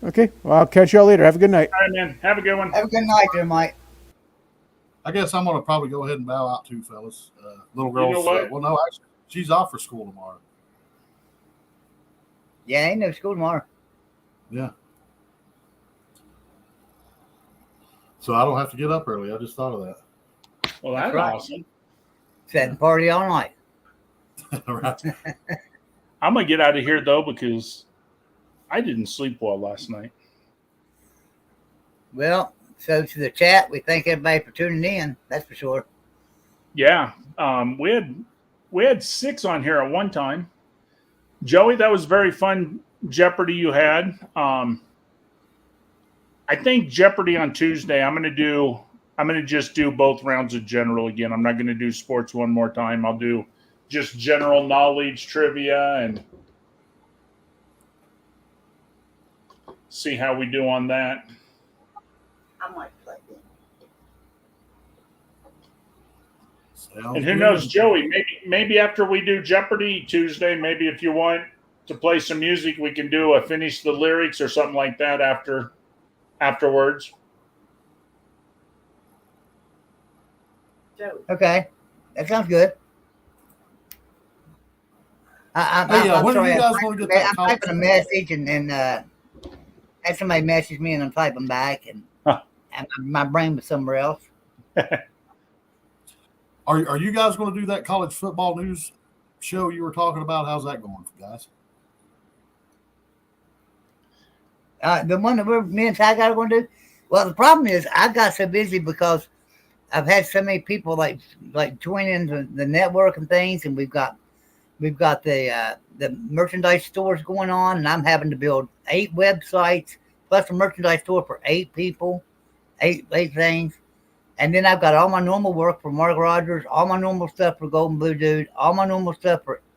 Okay, well, I'll catch y'all later. Have a good night. All right, man. Have a good one. Have a good night there, Mike. I guess I'm gonna probably go ahead and bow out too, fellas. Little girl's what? well, no, actually, she's off for school tomorrow. Yeah, ain't no school tomorrow. Yeah. So I don't have to get up early. I just thought of that. Well, that's right. awesome. Setting party all night. Right. I'm going to get out of here, though, because I didn't sleep well last night. Well, so to the chat, we thank everybody for tuning in. That's for sure. Yeah. We had 6 on here at one time. Joey, that was very fun Jeopardy you had. I think Jeopardy on Tuesday, I'm going to just do both rounds of general again. I'm not going to do sports one more time. I'll do just general knowledge trivia and see how we do on that. I might play And who knows, Joey, maybe after we do Jeopardy Tuesday, maybe if you want to play some music, we can do a finish the lyrics or something like that afterwards. Okay, that sounds good. I'm when do sorry. you guys want to get that I'm typing a message and had somebody message me and I'm typing back and my brain was somewhere else. Are you guys going to do that college football news show you were talking about? How's that going, guys? The one that me and Ty got going to do. Well, the problem is I got so busy because I've had so many people like join into the network and things, and we've got the merchandise stores going on, and I'm having to build 8 websites plus a merchandise store for 8 people, 8 things. And then I've got all my normal work for Mark Rogers, all my normal stuff for Golden Blue Dude, all my normal stuff for